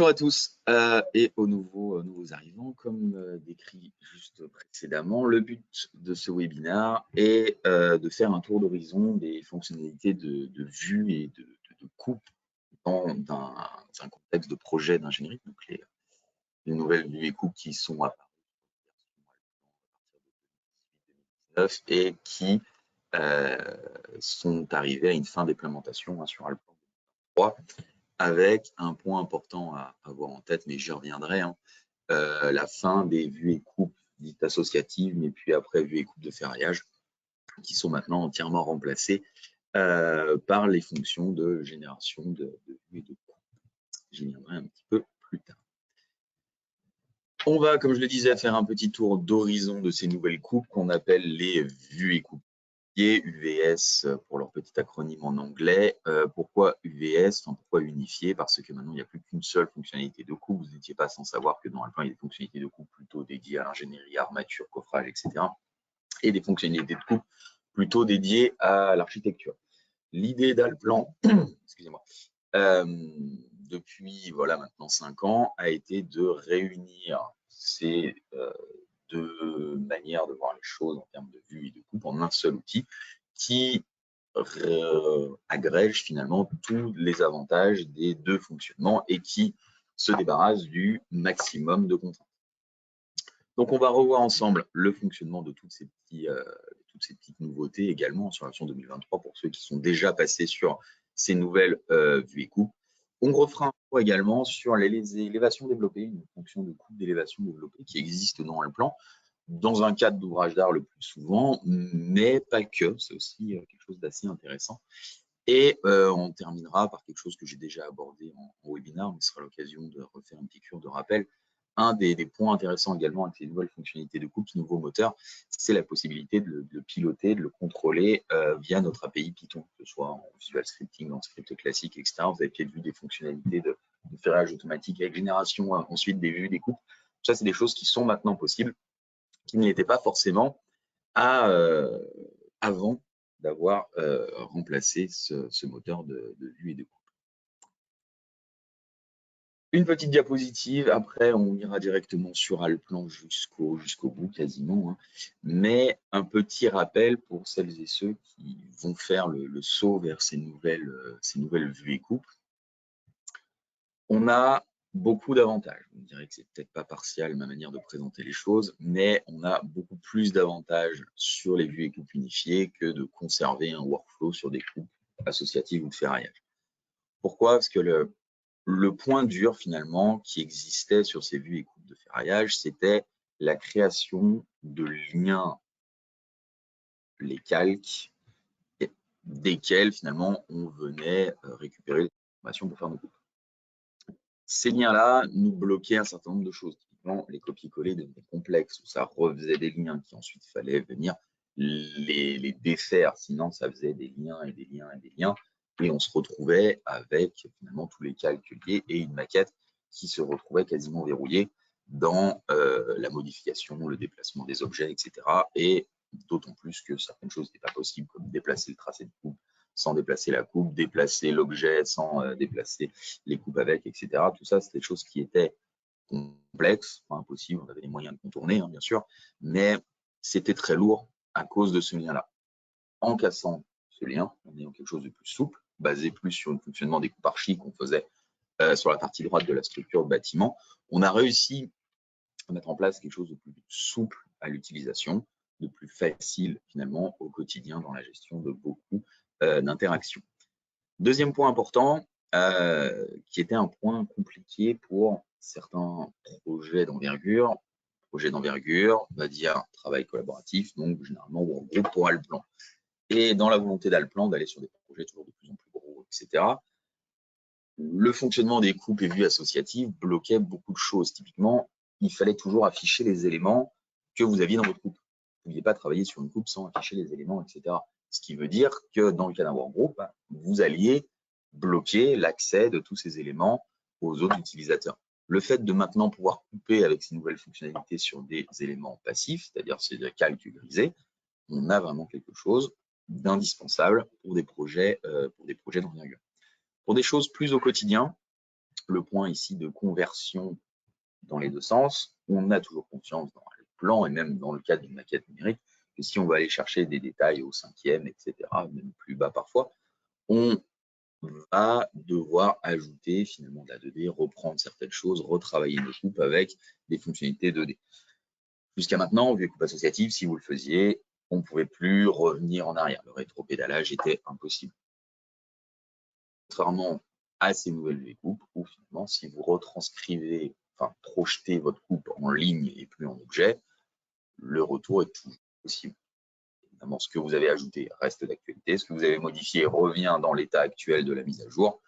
Bonjour à tous et aux nouveaux arrivants. Comme décrit juste précédemment, le but de ce webinaire est de faire un tour d'horizon des fonctionnalités de vue et de coupe dans un contexte de projet d'ingénierie, donc les nouvelles vues et coupes qui sont apparues en 2019 et qui sont arrivées à une fin d'implémentation sur Alplan 3, avec un point important à avoir en tête, mais j'y reviendrai, la fin des vues et coupes dites associatives, mais puis après vues et coupes de ferraillage, qui sont maintenant entièrement remplacées par les fonctions de génération de vues et de coupes. J'y viendrai un petit peu plus tard. On va, comme je le disais, faire un petit tour d'horizon de ces nouvelles coupes qu'on appelle les vues et coupes. UVS pour leur petit acronyme en anglais. Pourquoi UVS? Enfin, pourquoi unifié? Parce que maintenant, il n'y a plus qu'une seule fonctionnalité de coupe. Vous n'étiez pas sans savoir que dans Alplan, il y a des fonctionnalités de coupe plutôt dédiées à l'ingénierie, armature, coffrage, etc. Et des fonctionnalités de coupe plutôt dédiées à l'architecture. L'idée d'Alplan, excusez-moi, depuis maintenant 5 ans, a été de réunir ces deux manières de voir les choses en termes de vue et de coupe en un seul outil qui agrège finalement tous les avantages des deux fonctionnements et qui se débarrasse du maximum de contraintes. Donc on va revoir ensemble le fonctionnement de toutes ces petites nouveautés également sur la version 2023 pour ceux qui sont déjà passés sur ces nouvelles vues et coupes. On refera un tour également sur les élévations développées, une fonction de coupe d'élévation développée qui existe dans Alplan, dans un cadre d'ouvrage d'art le plus souvent, mais pas que, c'est aussi quelque chose d'assez intéressant. Et on terminera par quelque chose que j'ai déjà abordé en webinaire, mais ce sera l'occasion de refaire un petit cure de rappel. Un des points intéressants également avec les nouvelles fonctionnalités de coupe, ce nouveau moteur, c'est la possibilité de le piloter, de le contrôler via notre API Python, que ce soit en visual scripting, en script classique, etc. Vous avez peut-être vu des fonctionnalités de ferrage automatique avec génération, ensuite des vues, des coupes. Ça, c'est des choses qui sont maintenant possibles, qui ne l'étaient pas forcément avant d'avoir remplacé ce moteur de vue et de coupe. Une petite diapositive, après on ira directement sur Alplan jusqu'au bout quasiment, mais un petit rappel pour celles et ceux qui vont faire le saut vers ces nouvelles vues et coupes. On a beaucoup d'avantages. Vous me direz que c'est peut-être pas partial ma manière de présenter les choses, mais on a beaucoup plus d'avantages sur les vues et coupes unifiées que de conserver un workflow sur des coupes associatives ou de ferraillage. Pourquoi? Parce que le point dur finalement qui existait sur ces vues et coupes de ferraillage, c'était la création de liens, les calques, desquels finalement on venait récupérer les informations pour faire nos coupes. Ces liens-là nous bloquaient un certain nombre de choses. Typiquement, les copier-coller devenaient complexes, où ça refaisait des liens qui ensuite fallait venir les défaire, sinon ça faisait des liens et des liens et des liens, et on se retrouvait avec finalement tous les calques liés et une maquette qui se retrouvait quasiment verrouillée dans la modification, le déplacement des objets, etc. Et d'autant plus que certaines choses n'étaient pas possibles, comme déplacer le tracé de coupe sans déplacer la coupe, déplacer l'objet sans déplacer les coupes avec, etc. Tout ça, c'était des choses qui étaient complexes, pas impossibles, on avait les moyens de contourner, bien sûr, mais c'était très lourd à cause de ce lien-là. En cassant ce lien, en ayant quelque chose de plus souple, basé plus sur le fonctionnement des coupes archi qu'on faisait sur la partie droite de la structure de bâtiment, on a réussi à mettre en place quelque chose de plus souple à l'utilisation, de plus facile finalement au quotidien dans la gestion de beaucoup d'interactions. Deuxième point important, qui était un point compliqué pour certains projets d'envergure, on va dire travail collaboratif, donc généralement workgroup pour Alplan. Et dans la volonté d'Alplan d'aller sur des projets toujours de plus en plus gros, etc., le fonctionnement des coupes et vues associatives bloquait beaucoup de choses. Typiquement, il fallait toujours afficher les éléments que vous aviez dans votre coupe. Vous ne pouviez pas travailler sur une coupe sans afficher les éléments, etc. Ce qui veut dire que dans le cas d'un workgroup, vous alliez bloquer l'accès de tous ces éléments aux autres utilisateurs. Le fait de maintenant pouvoir couper avec ces nouvelles fonctionnalités sur des éléments passifs, c'est-à-dire ces calques grisés, on a vraiment quelque chose d'indispensable pour des projets d'envergure. Pour des choses plus au quotidien, le point ici de conversion dans les deux sens, on a toujours conscience dans le plan et même dans le cadre d'une maquette numérique que si on va aller chercher des détails au 5e, etc., même plus bas parfois, on va devoir ajouter finalement de la 2D, reprendre certaines choses, retravailler nos coupes avec des fonctionnalités 2D. Jusqu'à maintenant, au vieux coupe associative, si vous le faisiez, on ne pouvait plus revenir en arrière. Le rétropédalage était impossible. Contrairement à ces nouvelles V-coupes, où finalement, si vous retranscrivez, enfin projetez votre coupe en ligne et plus en objet, le retour est toujours possible. Évidemment, ce que vous avez ajouté reste d'actualité, ce que vous avez modifié revient dans l'état actuel de la mise à jour,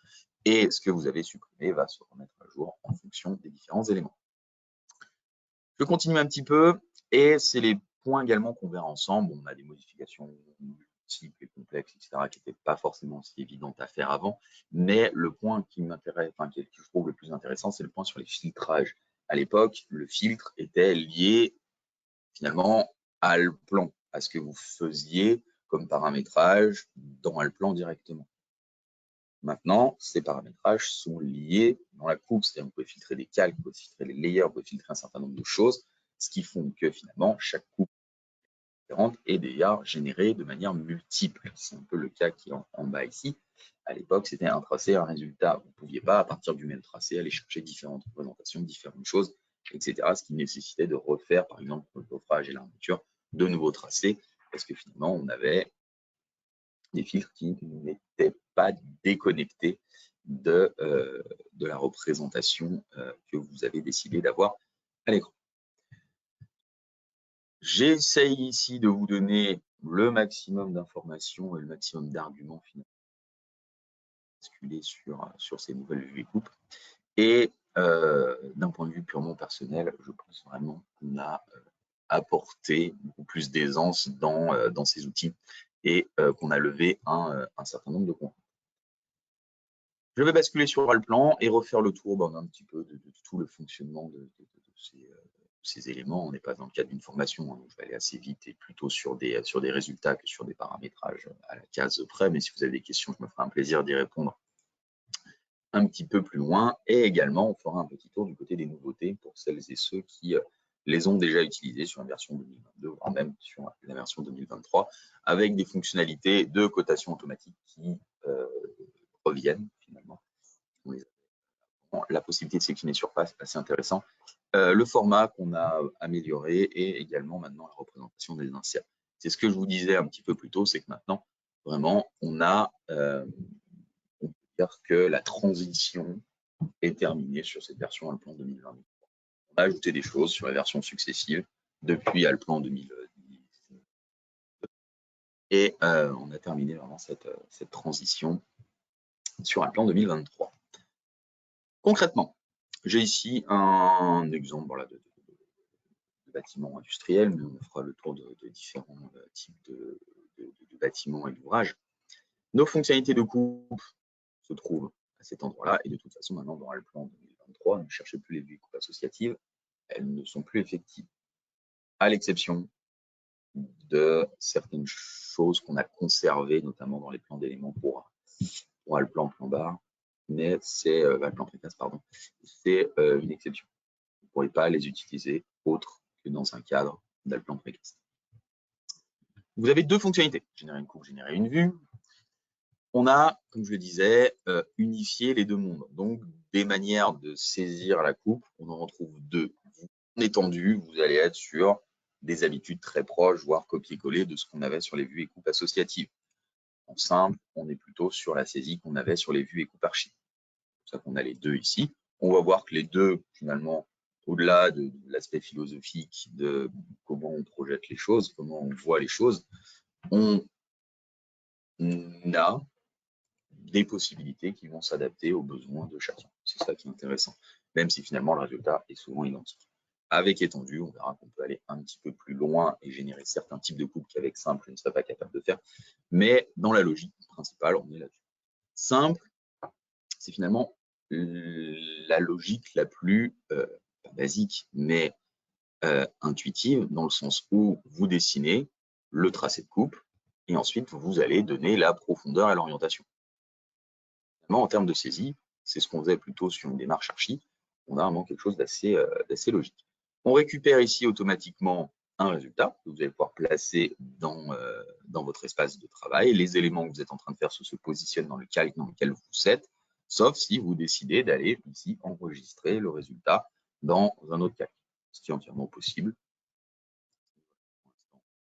et ce que vous avez supprimé va se remettre à jour en fonction des différents éléments. Je continue un petit peu, et c'est les points également qu'on verra ensemble. On a des modifications multiples et complexes, etc., qui n'étaient pas forcément aussi évidentes à faire avant, mais le point qui m'intéresse, enfin, que je trouve le plus intéressant, c'est le point sur les filtrages. À l'époque, le filtre était lié finalement à Allplan, à ce que vous faisiez comme paramétrage dans Allplan directement. Maintenant, ces paramétrages sont liés dans la coupe, c'est-à-dire que vous pouvez filtrer des calques, vous pouvez filtrer les layers, vous pouvez filtrer un certain nombre de choses, ce qui font que finalement, chaque coupe différente est d'ailleurs générée de manière multiple. C'est un peu le cas qui est en bas ici. À l'époque, c'était un tracé, un résultat. Vous ne pouviez pas, à partir du même tracé, aller chercher différentes représentations, différentes choses, etc. Ce qui nécessitait de refaire, par exemple, pour le coffrage et l'armature, de nouveaux tracés, parce que finalement, on avait des filtres qui n'étaient pas déconnectés de la représentation que vous avez décidé d'avoir à l'écran. J'essaye ici de vous donner le maximum d'informations et le maximum d'arguments finalement sur ces nouvelles vues et coupes. Et d'un point de vue purement personnel, je pense vraiment qu'on a apporté beaucoup plus d'aisance dans ces outils et qu'on a levé un certain nombre de points. Je vais basculer sur Allplan et refaire le tour un petit peu de tout le fonctionnement de ces éléments. On n'est pas dans le cadre d'une formation, hein, donc je vais aller assez vite et plutôt sur des résultats que sur des paramétrages à la case près. Mais si vous avez des questions, je me ferai un plaisir d'y répondre un petit peu plus loin. Et également, on fera un petit tour du côté des nouveautés pour celles et ceux qui les ont déjà utilisés sur la version 2022, voire même sur la version 2023, avec des fonctionnalités de cotation automatique qui reviennent finalement. La possibilité de sélectionner sur place, assez intéressant. Le format qu'on a amélioré et également maintenant la représentation des inserts. C'est ce que je vous disais un petit peu plus tôt, c'est que maintenant, vraiment, on peut dire que la transition est terminée sur cette version Allplan 2023. On a ajouté des choses sur les versions successives depuis Allplan 2010 et on a terminé vraiment cette transition sur Allplan 2023. Concrètement, j'ai ici un exemple voilà, de bâtiments industriels, mais on fera le tour de différents types de bâtiments et d'ouvrages. Nos fonctionnalités de coupe se trouvent à cet endroit-là, et de toute façon, maintenant, dans Allplan 2023, ne cherchez plus les vues coupes associatives, elles ne sont plus effectives, à l'exception de certaines choses qu'on a conservées, notamment dans les plans d'éléments pour Allplan, plan bar, mais c'est Allplan précasse, pardon, c'est une exception. Vous ne pourrez pas les utiliser autre que dans un cadre d'Allplan précasse. Vous avez deux fonctionnalités, générer une coupe, générer une vue. On a, comme je le disais, unifié les deux mondes. Donc, des manières de saisir la coupe, on en retrouve deux. En étendu, vous allez être sur des habitudes très proches, voire copier-coller de ce qu'on avait sur les vues et coupes associatives. En simple, on est plutôt sur la saisie qu'on avait sur les vues et coupes archi. C'est pour ça qu'on a les deux ici. On va voir que les deux, finalement, au-delà de l'aspect philosophique de comment on projette les choses, comment on voit les choses, on a des possibilités qui vont s'adapter aux besoins de chacun. C'est ça qui est intéressant, même si finalement le résultat est souvent identique. Avec étendu, on verra qu'on peut aller un petit peu plus loin et générer certains types de coupes qu'avec simple, je ne serais pas capable de faire. Mais dans la logique principale, on est là-dessus. Simple, c'est finalement la logique la plus, pas basique, mais intuitive, dans le sens où vous dessinez le tracé de coupe et ensuite vous allez donner la profondeur et l'orientation. En termes de saisie, c'est ce qu'on faisait plutôt sur une démarche archi. On a vraiment quelque chose d'assez logique. On récupère ici automatiquement un résultat que vous allez pouvoir placer dans votre espace de travail. Les éléments que vous êtes en train de faire se positionnent dans le calque dans lequel vous êtes, sauf si vous décidez d'aller ici enregistrer le résultat dans un autre calque, ce qui est entièrement possible.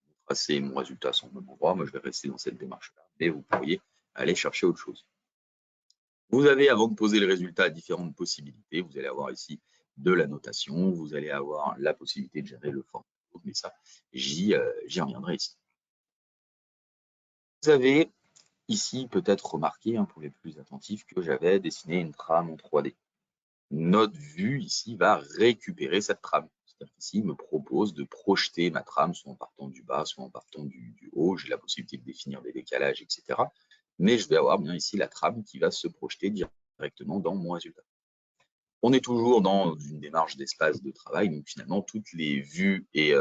Mon tracé et mon résultat sont au même endroit. Moi, je vais rester dans cette démarche-là, mais vous pourriez aller chercher autre chose. Vous avez, avant de poser le résultat, différentes possibilités. Vous allez avoir ici de la notation, vous allez avoir la possibilité de gérer le format, mais ça, j'y reviendrai ici. Vous avez ici peut-être remarqué, pour les plus attentifs, que j'avais dessiné une trame en 3D. Notre vue ici va récupérer cette trame. C'est-à-dire qu'ici, il me propose de projeter ma trame, soit en partant du bas, soit en partant du haut. J'ai la possibilité de définir des décalages, etc. Mais je vais avoir bien ici la trame qui va se projeter directement dans mon résultat. On est toujours dans une démarche d'espace de travail, donc finalement, toutes les vues et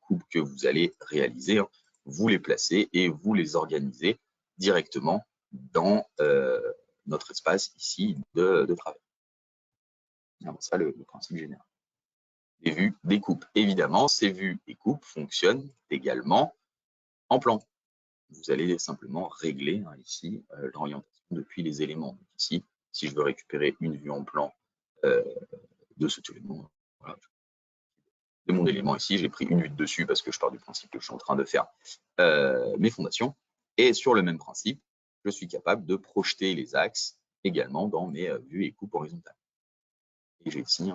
coupes que vous allez réaliser, vous les placez et vous les organisez directement dans notre espace ici de travail. Alors, ça, le principe général. Des vues, des coupes. Évidemment, ces vues et coupes fonctionnent également en plan. Vous allez simplement régler ici l'orientation depuis les éléments. Donc ici, si je veux récupérer une vue en plan de cet élément, voilà, de mon élément ici, j'ai pris une vue de dessus parce que je pars du principe que je suis en train de faire mes fondations. Et sur le même principe, je suis capable de projeter les axes également dans mes vues et coupes horizontales. Et j'ai ici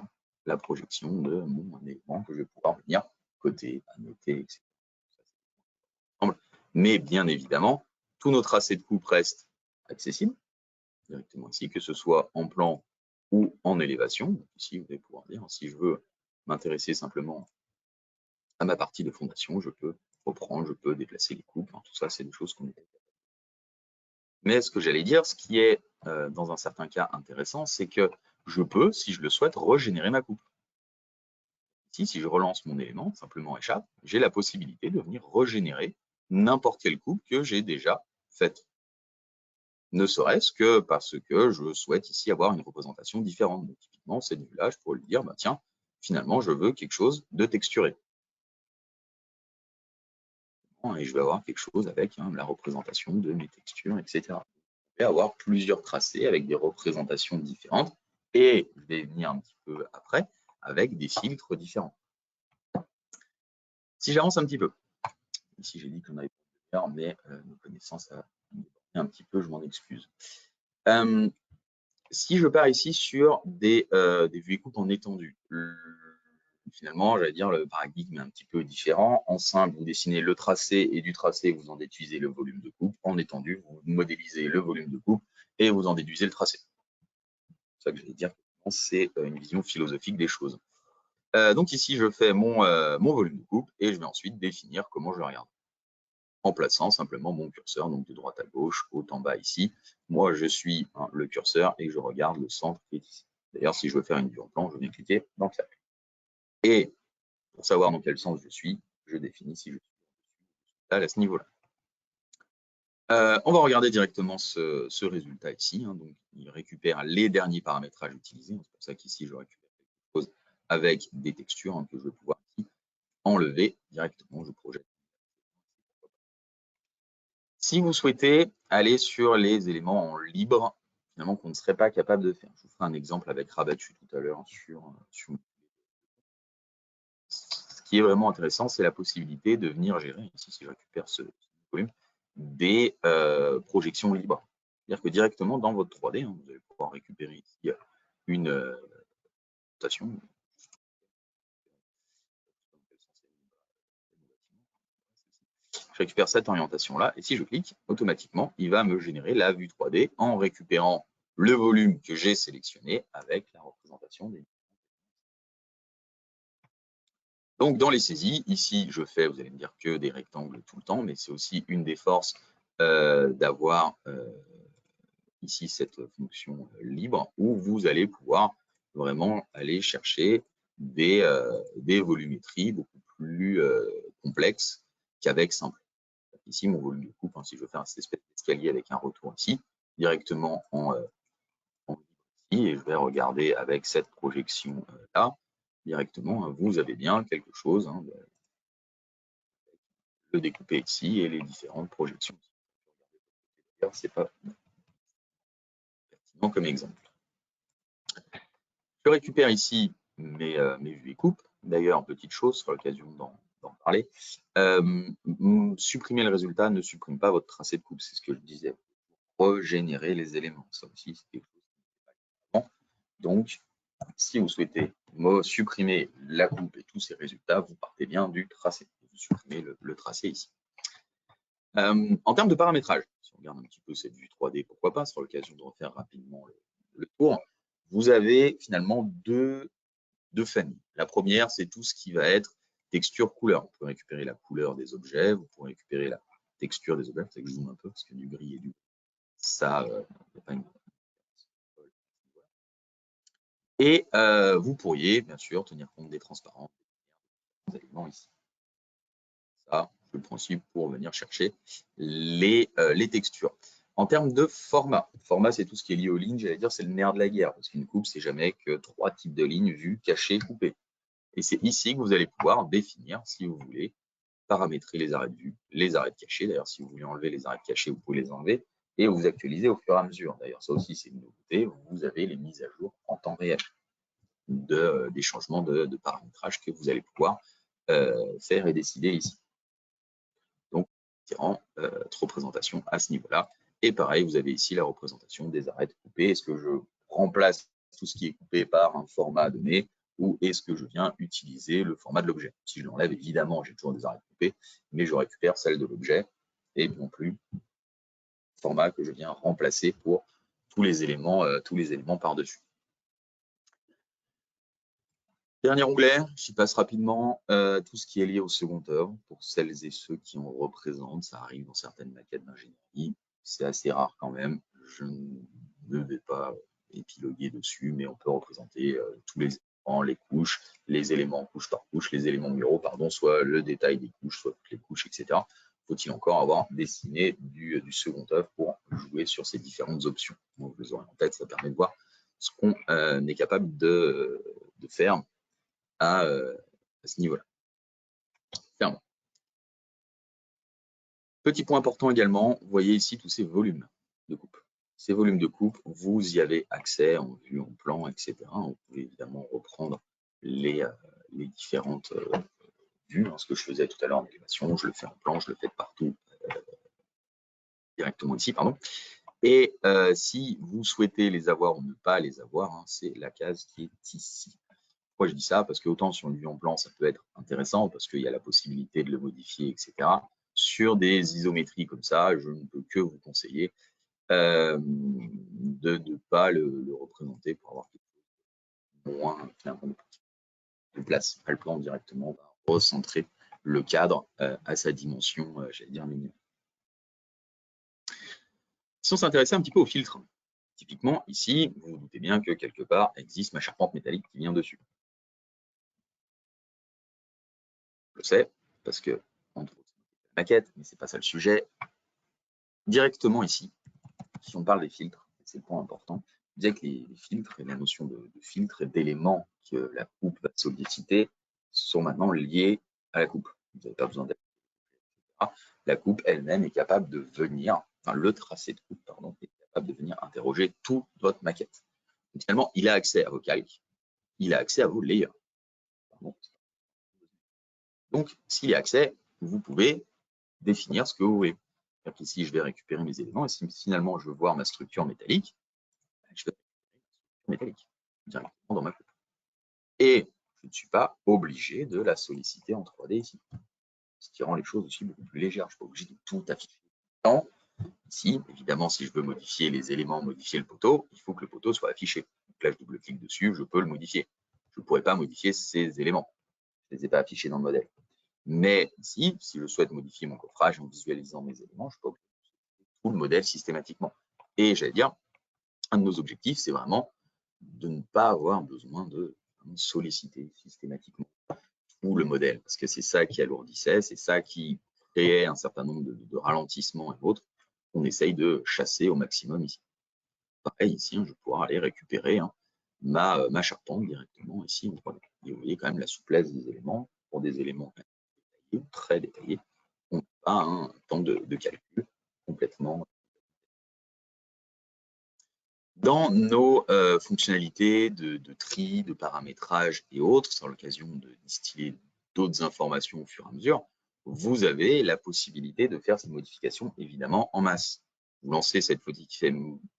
la projection de mon élément que je vais pouvoir venir coter, annoter, etc. Mais bien évidemment, tous nos tracés de coupe restent accessibles directement ici, que ce soit en plan ou en élévation. Donc ici, vous allez pouvoir dire, si je veux m'intéresser simplement à ma partie de fondation, je peux reprendre, je peux déplacer les coupes. Tout ça, c'est des choses qu'on est capable. Mais ce que j'allais dire, ce qui est dans un certain cas intéressant, c'est que je peux, si je le souhaite, régénérer ma coupe. Ici, si je relance mon élément, simplement échappe, j'ai la possibilité de venir régénérer n'importe quelle coupe que j'ai déjà faite. Ne serait-ce que parce que je souhaite ici avoir une représentation différente. Donc, typiquement, cette vue-là, je pourrais lui dire, bah, tiens, finalement, je veux quelque chose de texturé. Et je vais avoir quelque chose avec la représentation de mes textures, etc. Je vais avoir plusieurs tracés avec des représentations différentes et je vais venir un petit peu après avec des filtres différents. Si j'avance un petit peu, ici j'ai dit qu'on avait pas de mais nos connaissances un petit peu, je m'en excuse. Si je pars ici sur des vues et coupes en étendue, finalement, j'allais dire, le paradigme est un petit peu différent. En simple, vous dessinez le tracé et du tracé, vous en déduisez le volume de coupe. En étendue, vous modélisez le volume de coupe et vous en déduisez le tracé. C'est ça que j'allais dire, c'est une vision philosophique des choses. Donc ici, je fais mon volume de coupe et je vais ensuite définir comment je le regarde. En plaçant simplement mon curseur, donc de droite à gauche, haut en bas ici. Moi, je suis le curseur et je regarde le centre qui est ici. D'ailleurs, si je veux faire une vue en plan, je viens cliquer dans le cercle. Et pour savoir dans quel sens je suis, je définis si je suis à ce niveau-là. On va regarder directement ce résultat ici. Donc, il récupère les derniers paramétrages utilisés. C'est pour ça qu'ici, je récupère quelque chose avec des textures que je vais pouvoir ici enlever directement. Je projette. Si vous souhaitez aller sur les éléments en libre, finalement, qu'on ne serait pas capable de faire. Je vous ferai un exemple avec rabattu tout à l'heure sur. Ce qui est vraiment intéressant, c'est la possibilité de venir gérer, ici, si je récupère ce volume, des projections libres. C'est-à-dire que directement dans votre 3D, vous allez pouvoir récupérer ici une notation. Je récupère cette orientation-là, et si je clique, automatiquement, il va me générer la vue 3D en récupérant le volume que j'ai sélectionné avec la représentation des. Donc, dans les saisies, ici, je fais, vous allez me dire, que des rectangles tout le temps, mais c'est aussi une des forces d'avoir ici cette fonction libre où vous allez pouvoir vraiment aller chercher des volumétries beaucoup plus complexes qu'avec simple. Ici, mon volume de coupe, si je veux faire cette espèce d'escalier avec un retour ici, directement en et je vais regarder avec cette projection-là, directement, hein, vous avez bien quelque chose, hein, le découper ici et les différentes projections. C'est pas pertinent comme exemple. Je récupère ici mes vues et coupes. D'ailleurs, petite chose, sur l'occasion d'en parler, supprimer le résultat ne supprime pas votre tracé de coupe, c'est ce que je disais. Régénérer les éléments, ça aussi c'est quelque chose qui n'est pas important. Donc, si vous souhaitez supprimer la coupe et tous ces résultats, vous partez bien du tracé. Vous supprimez le tracé ici. En termes de paramétrage, si on regarde un petit peu cette vue 3D, pourquoi pas, sur l'occasion de refaire rapidement le tour, vous avez finalement deux familles. La première, c'est tout ce qui va être texture couleur. Vous pouvez récupérer la couleur des objets, vous pouvez récupérer la texture des objets. C'est que je zoome un peu parce que du gris et du ça, pas une... Et vous pourriez bien sûr tenir compte des transparents des éléments ici. Ça, c'est le principe pour venir chercher les textures. En termes de format, c'est tout ce qui est lié aux lignes, j'allais dire c'est le nerf de la guerre, parce qu'une coupe, c'est jamais que 3 types de lignes vues, cachées, coupées. Et c'est ici que vous allez pouvoir définir, si vous voulez, paramétrer les arrêts de vue, les arrêts de cachés. D'ailleurs, si vous voulez enlever les arrêts de cachés, vous pouvez les enlever et vous actualiser au fur et à mesure. D'ailleurs, ça aussi, c'est une nouveauté. Vous avez les mises à jour en temps réel des changements de paramétrage que vous allez pouvoir faire et décider ici. Donc, différentes représentations à ce niveau-là. Et pareil, vous avez ici la représentation des arrêts de coupés. Est-ce que je remplace tout ce qui est coupé par un format donné ou est-ce que je viens utiliser le format de l'objet? Si je l'enlève, évidemment, j'ai toujours des arrêts coupés, mais je récupère celle de l'objet et non plus le format que je viens remplacer pour tous les éléments par-dessus. Dernier onglet, j'y passe rapidement, tout ce qui est lié au second œuvre, pour celles et ceux qui en représentent, ça arrive dans certaines maquettes d'ingénierie, c'est assez rare quand même, je ne vais pas épiloguer dessus, mais on peut représenter tous les éléments, les couches, les éléments couche par couche, les éléments muraux, pardon, soit le détail des couches, soit toutes les couches, etc. Faut-il encore avoir dessiné du second œuvre pour jouer sur ces différentes options? Donc, vous les aurez en tête, ça permet de voir ce qu'on est capable de faire à ce niveau-là. Clairement. Petit point important également, vous voyez ici tous ces volumes de coupe. Ces volumes de coupe, vous y avez accès en vue, en plan, etc. Vous pouvez évidemment reprendre les différentes vues. Ce que je faisais tout à l'heure en animation, je le fais en plan, je le fais de partout directement ici, pardon. Et si vous souhaitez les avoir ou ne pas les avoir, hein, c'est la case qui est ici. Pourquoi je dis ça? Parce que autant sur une vue en plan, ça peut être intéressant parce qu'il y a la possibilité de le modifier, etc. Sur des isométries comme ça, je ne peux que vous conseiller de ne pas le représenter pour avoir quelque chose de moins finalement de place. Le plan directement va recentrer le cadre à sa dimension, j'allais dire minimale. Si on s'intéressait un petit peu au filtre, typiquement ici, vous vous doutez bien que quelque part existe ma charpente métallique qui vient dessus. Je le sais, parce que, entre autres, maquette, mais c'est pas ça le sujet. Directement ici, si on parle des filtres, c'est le point important, je disais que les filtres et la notion de filtre et d'éléments que la coupe va solliciter sont maintenant liés à la coupe. Vous n'avez pas besoin d'être. La coupe elle-même est capable de venir, enfin le tracé de coupe, pardon, est capable de venir interroger toute votre maquette. Donc, finalement, il a accès à vos calques, il a accès à vos layers. Pardon. Donc, s'il y a accès, vous pouvez définir ce que vous voulez. Ici, je vais récupérer mes éléments et si finalement je veux voir ma structure métallique, je vais récupérer ma structure métallique directement dans ma coupe. Et je ne suis pas obligé de la solliciter en 3D ici, ce qui rend les choses aussi beaucoup plus légères. Je ne suis pas obligé de tout afficher. Ici, évidemment, si je veux modifier les éléments, modifier le poteau, il faut que le poteau soit affiché. Donc là, je double-clique dessus, je peux le modifier. Je ne pourrais pas modifier ces éléments. Je ne les ai pas affichés dans le modèle. Mais ici, si je souhaite modifier mon coffrage en visualisant mes éléments, je peux obligé tout le modèle systématiquement. Et j'allais dire, un de nos objectifs, c'est vraiment de ne pas avoir besoin de solliciter systématiquement tout le modèle, parce que c'est ça qui alourdissait, c'est ça qui créait un certain nombre de ralentissements et autres qu'on essaye de chasser au maximum ici. pareil, ici, je vais pouvoir aller récupérer ma charpente directement ici en 3D. Et vous voyez quand même la souplesse des éléments. Pour des éléments détaillés, très détaillés, on n'a pas un temps de calcul complètement. Dans nos fonctionnalités de tri, de paramétrage et autres, c'est l'occasion de distiller d'autres informations au fur et à mesure, vous avez la possibilité de faire ces modifications évidemment en masse. Vous lancez cette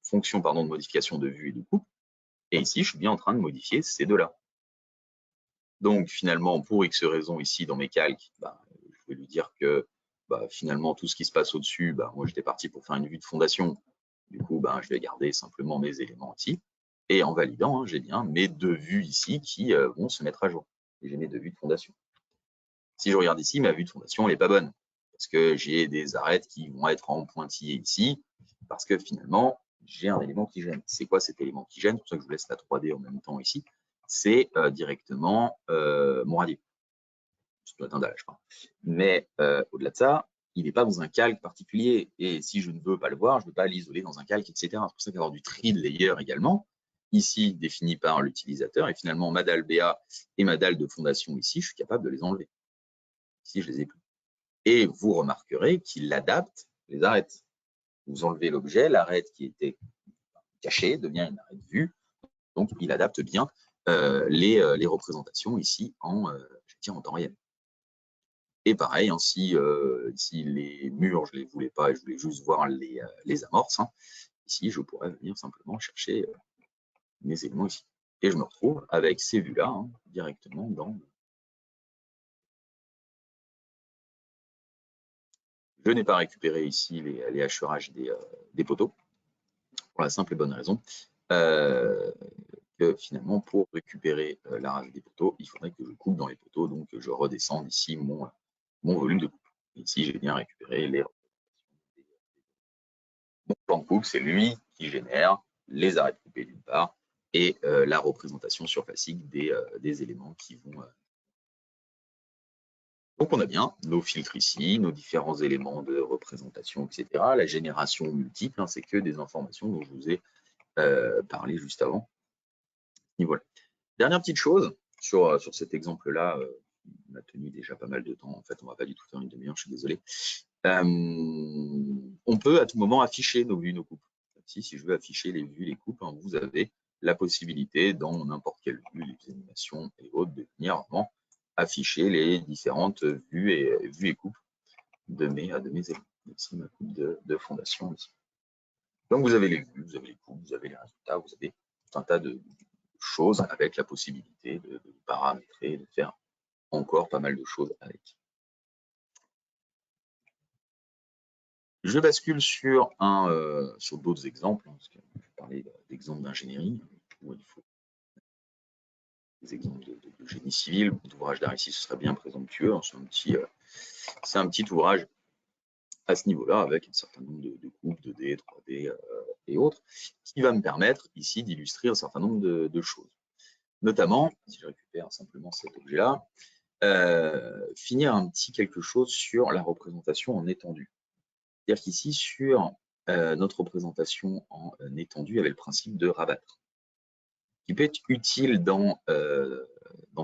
fonction de modification de vue et de coupe, et ici je suis bien en train de modifier ces deux-là. Donc finalement, pour X raisons ici dans mes calques, je vais lui dire que finalement tout ce qui se passe au-dessus, moi j'étais parti pour faire une vue de fondation. Du coup, je vais garder simplement mes éléments ici. Et en validant, j'ai bien mes deux vues ici qui vont se mettre à jour. Et j'ai mes deux vues de fondation. Si je regarde ici, ma vue de fondation, elle n'est pas bonne. Parce que j'ai des arêtes qui vont être en pointillé ici. Parce que finalement, j'ai un élément qui gêne. C'est quoi cet élément qui gêne? C'est pour ça que je vous laisse la 3D en même temps ici. C'est directement mon radier. Ça doit être un dalle, je crois. Mais au-delà de ça, il n'est pas dans un calque particulier. Et si je ne veux pas le voir, je ne veux pas l'isoler dans un calque, etc. C'est pour ça qu'il va y avoir du tri de layer également, ici défini par l'utilisateur. Et finalement, ma dalle BA et ma dalle de fondation ici, je suis capable de les enlever. Ici, je les ai plus. Et vous remarquerez qu'il adapte les arêtes. Vous enlevez l'objet, l'arête qui était cachée devient une arête vue. Donc, il adapte bien les représentations ici en temps réel. Et pareil, si les murs, je ne les voulais pas et je voulais juste voir les amorces, ici, je pourrais venir simplement chercher mes éléments ici. Et je me retrouve avec ces vues-là directement dans. Je n'ai pas récupéré ici les hachurages des poteaux, pour la simple et bonne raison que finalement, pour récupérer l'arrache des poteaux, il faudrait que je coupe dans les poteaux, donc je redescende ici mon volume de coupe. Ici, j'ai bien récupéré les Mon plan de coupe, c'est lui qui génère les arrêts de coupés d'une part et la représentation surfacique des éléments qui vont. Donc on a bien nos filtres ici, nos différents éléments de représentation, etc. La génération multiple, c'est que des informations dont je vous ai parlé juste avant. Et voilà. Dernière petite chose sur cet exemple-là, on a tenu déjà pas mal de temps. En fait, on ne va pas du tout faire une demi-heure, je suis désolé. On peut à tout moment afficher nos vues, nos coupes. Si je veux afficher les vues, les coupes, vous avez la possibilité dans n'importe quelle vue, les animations et autres, de venir vraiment afficher les différentes vues et coupes de mes éléments. Ici, ma coupe de fondation. Ici. Donc, vous avez les vues, vous avez les coupes, vous avez les résultats, vous avez tout un tas de choses avec la possibilité de paramétrer, de faire encore pas mal de choses avec. Je bascule sur d'autres exemples, parce que je vais parler d'exemples d'ingénierie, où il faut des exemples de génie civil, d'ouvrage d'art ici, ce serait bien présomptueux. C'est un petit ouvrage à ce niveau-là, avec un certain nombre de coupes, 2D, 3D et autres, qui va me permettre ici d'illustrer un certain nombre de choses. Notamment, si je récupère simplement cet objet-là, finir un petit quelque chose sur la représentation en étendue. C'est-à-dire qu'ici, sur notre représentation en étendue, il y avait le principe de rabattre, qui peut être utile dans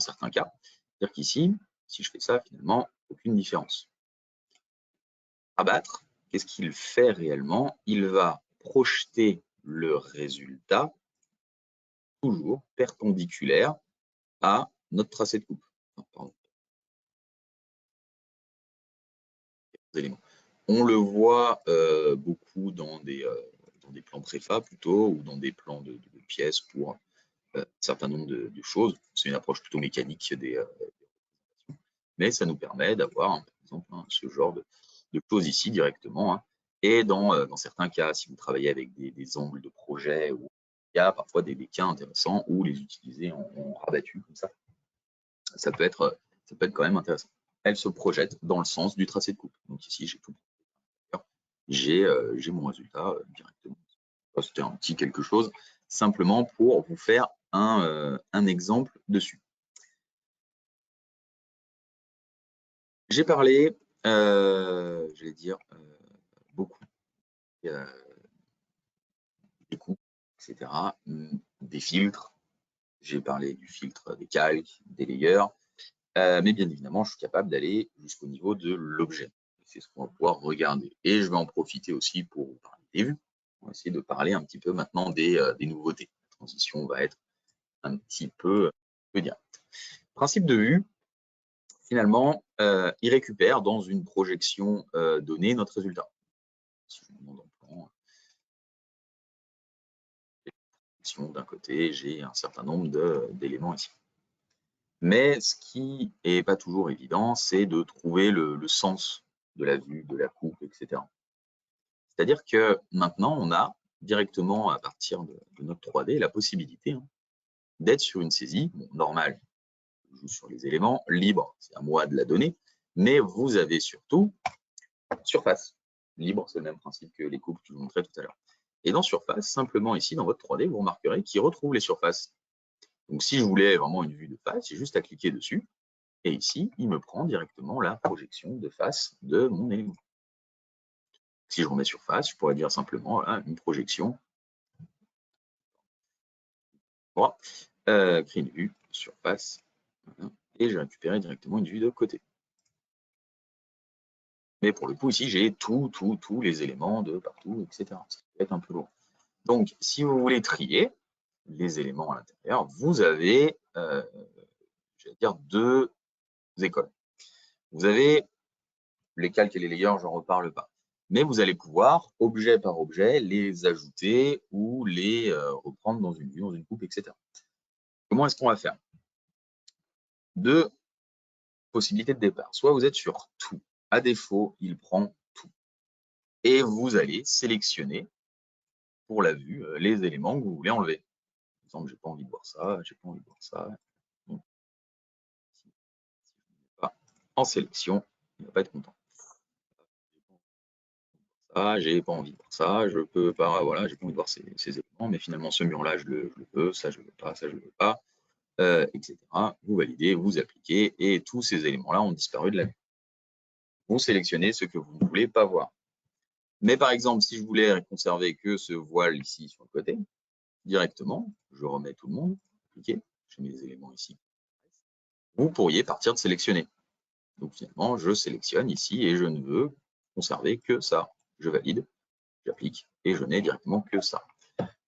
certains cas. C'est-à-dire qu'ici, si je fais ça, finalement, aucune différence. Rabattre, qu'est-ce qu'il fait réellement? Il va projeter le résultat toujours perpendiculaire à notre tracé de coupe. Pardon. On le voit beaucoup dans des plans préfa plutôt, ou dans des plans de pièces pour un certain nombre de choses. C'est une approche plutôt mécanique des mais ça nous permet d'avoir, par exemple, ce genre de choses ici directement. Et dans certains cas, si vous travaillez avec des angles de projet, il y a parfois des cas intéressants où les utiliser en rabattu comme ça. Ça peut être quand même intéressant. Elle se projette dans le sens du tracé de coupe. Donc ici, j'ai tout. J'ai mon résultat directement. C'était un petit quelque chose, simplement pour vous faire un exemple dessus. J'ai parlé, j'allais dire, beaucoup des coupes, etc. Des filtres, j'ai parlé du filtre des calques, des layers, mais bien évidemment, je suis capable d'aller jusqu'au niveau de l'objet. C'est ce qu'on va pouvoir regarder. Et je vais en profiter aussi pour vous parler des vues. On va essayer de parler un petit peu maintenant des nouveautés. La transition va être un petit peu directe. Principe de vue, finalement, il récupère dans une projection donnée notre résultat. Si je demande en plan, d'un côté, j'ai un certain nombre d'éléments ici. Mais ce qui n'est pas toujours évident, c'est de trouver le sens de la vue, de la coupe, etc. C'est-à-dire que maintenant, on a directement, à partir de notre 3D, la possibilité d'être sur une saisie normale. Je joue sur les éléments, libre, c'est à moi de la donner, mais vous avez surtout surface. Libre, c'est le même principe que les coupes que je vous montrais tout à l'heure. Et dans surface, simplement ici, dans votre 3D, vous remarquerez qu'il retrouve les surfaces. Donc, si je voulais vraiment une vue de face, j'ai juste à cliquer dessus. Et ici, il me prend directement la projection de face de mon élément. Si je remets sur face, je pourrais dire simplement voilà, une projection. Voilà. Créer une vue sur face. Voilà. Et j'ai récupéré directement une vue de côté. Mais pour le coup, ici, j'ai tous les éléments de partout, etc. Ce qui peut être un peu lourd. Donc, si vous voulez trier les éléments à l'intérieur, vous avez, j'allais dire, deux écoles. Vous avez les calques et les layers, j'en reparle pas. Mais vous allez pouvoir, objet par objet, les ajouter ou les reprendre dans une vue, dans une coupe, etc. Comment est-ce qu'on va faire? Deux possibilités de départ. Soit vous êtes sur tout. À défaut, il prend tout. Et vous allez sélectionner pour la vue les éléments que vous voulez enlever. Par exemple, j'ai pas envie de voir ça, j'ai pas envie de voir ça. Donc, si je ne mets pas en sélection, il ne va pas être content. Ça, j'ai pas envie de voir ça, je peux pas, voilà, j'ai pas envie de voir ces éléments, mais finalement ce mur-là, je le veux, ça je le veux pas, ça je le veux pas, etc. Vous validez, vous appliquez, et tous ces éléments-là ont disparu de la vue. Vous sélectionnez ce que vous ne voulez pas voir. Mais par exemple, si je voulais conserver que ce voile ici sur le côté, directement, je remets tout le monde, cliquez, je mets les éléments ici. Vous pourriez partir de sélectionner. Donc finalement, je sélectionne ici et je ne veux conserver que ça. Je valide, j'applique et je n'ai directement que ça.